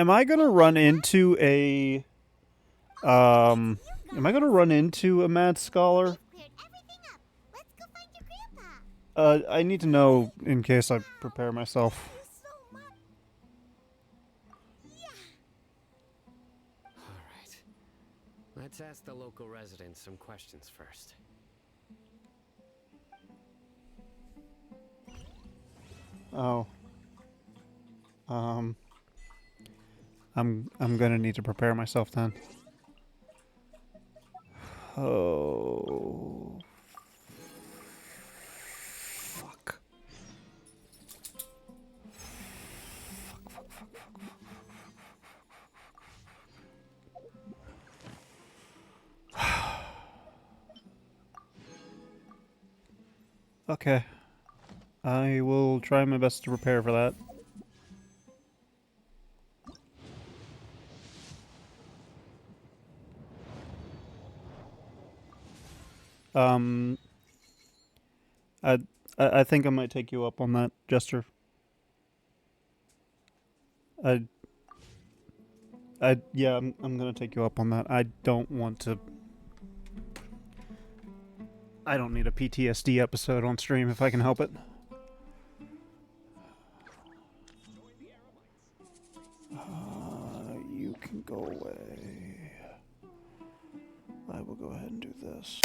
[SPEAKER 1] I gonna run into a... am I gonna run into a mad scholar? I need to know in case I prepare myself.
[SPEAKER 15] Alright. Let's ask the local residents some questions first.
[SPEAKER 1] Oh. I'm gonna need to prepare myself then. Oh. Fuck. Okay. I will try my best to prepare for that. I think I might take you up on that, Jester. Yeah, I'm gonna take you up on that. I don't want to. I don't need a PTSD episode on stream if I can help it. You can go away. I will go ahead and do this.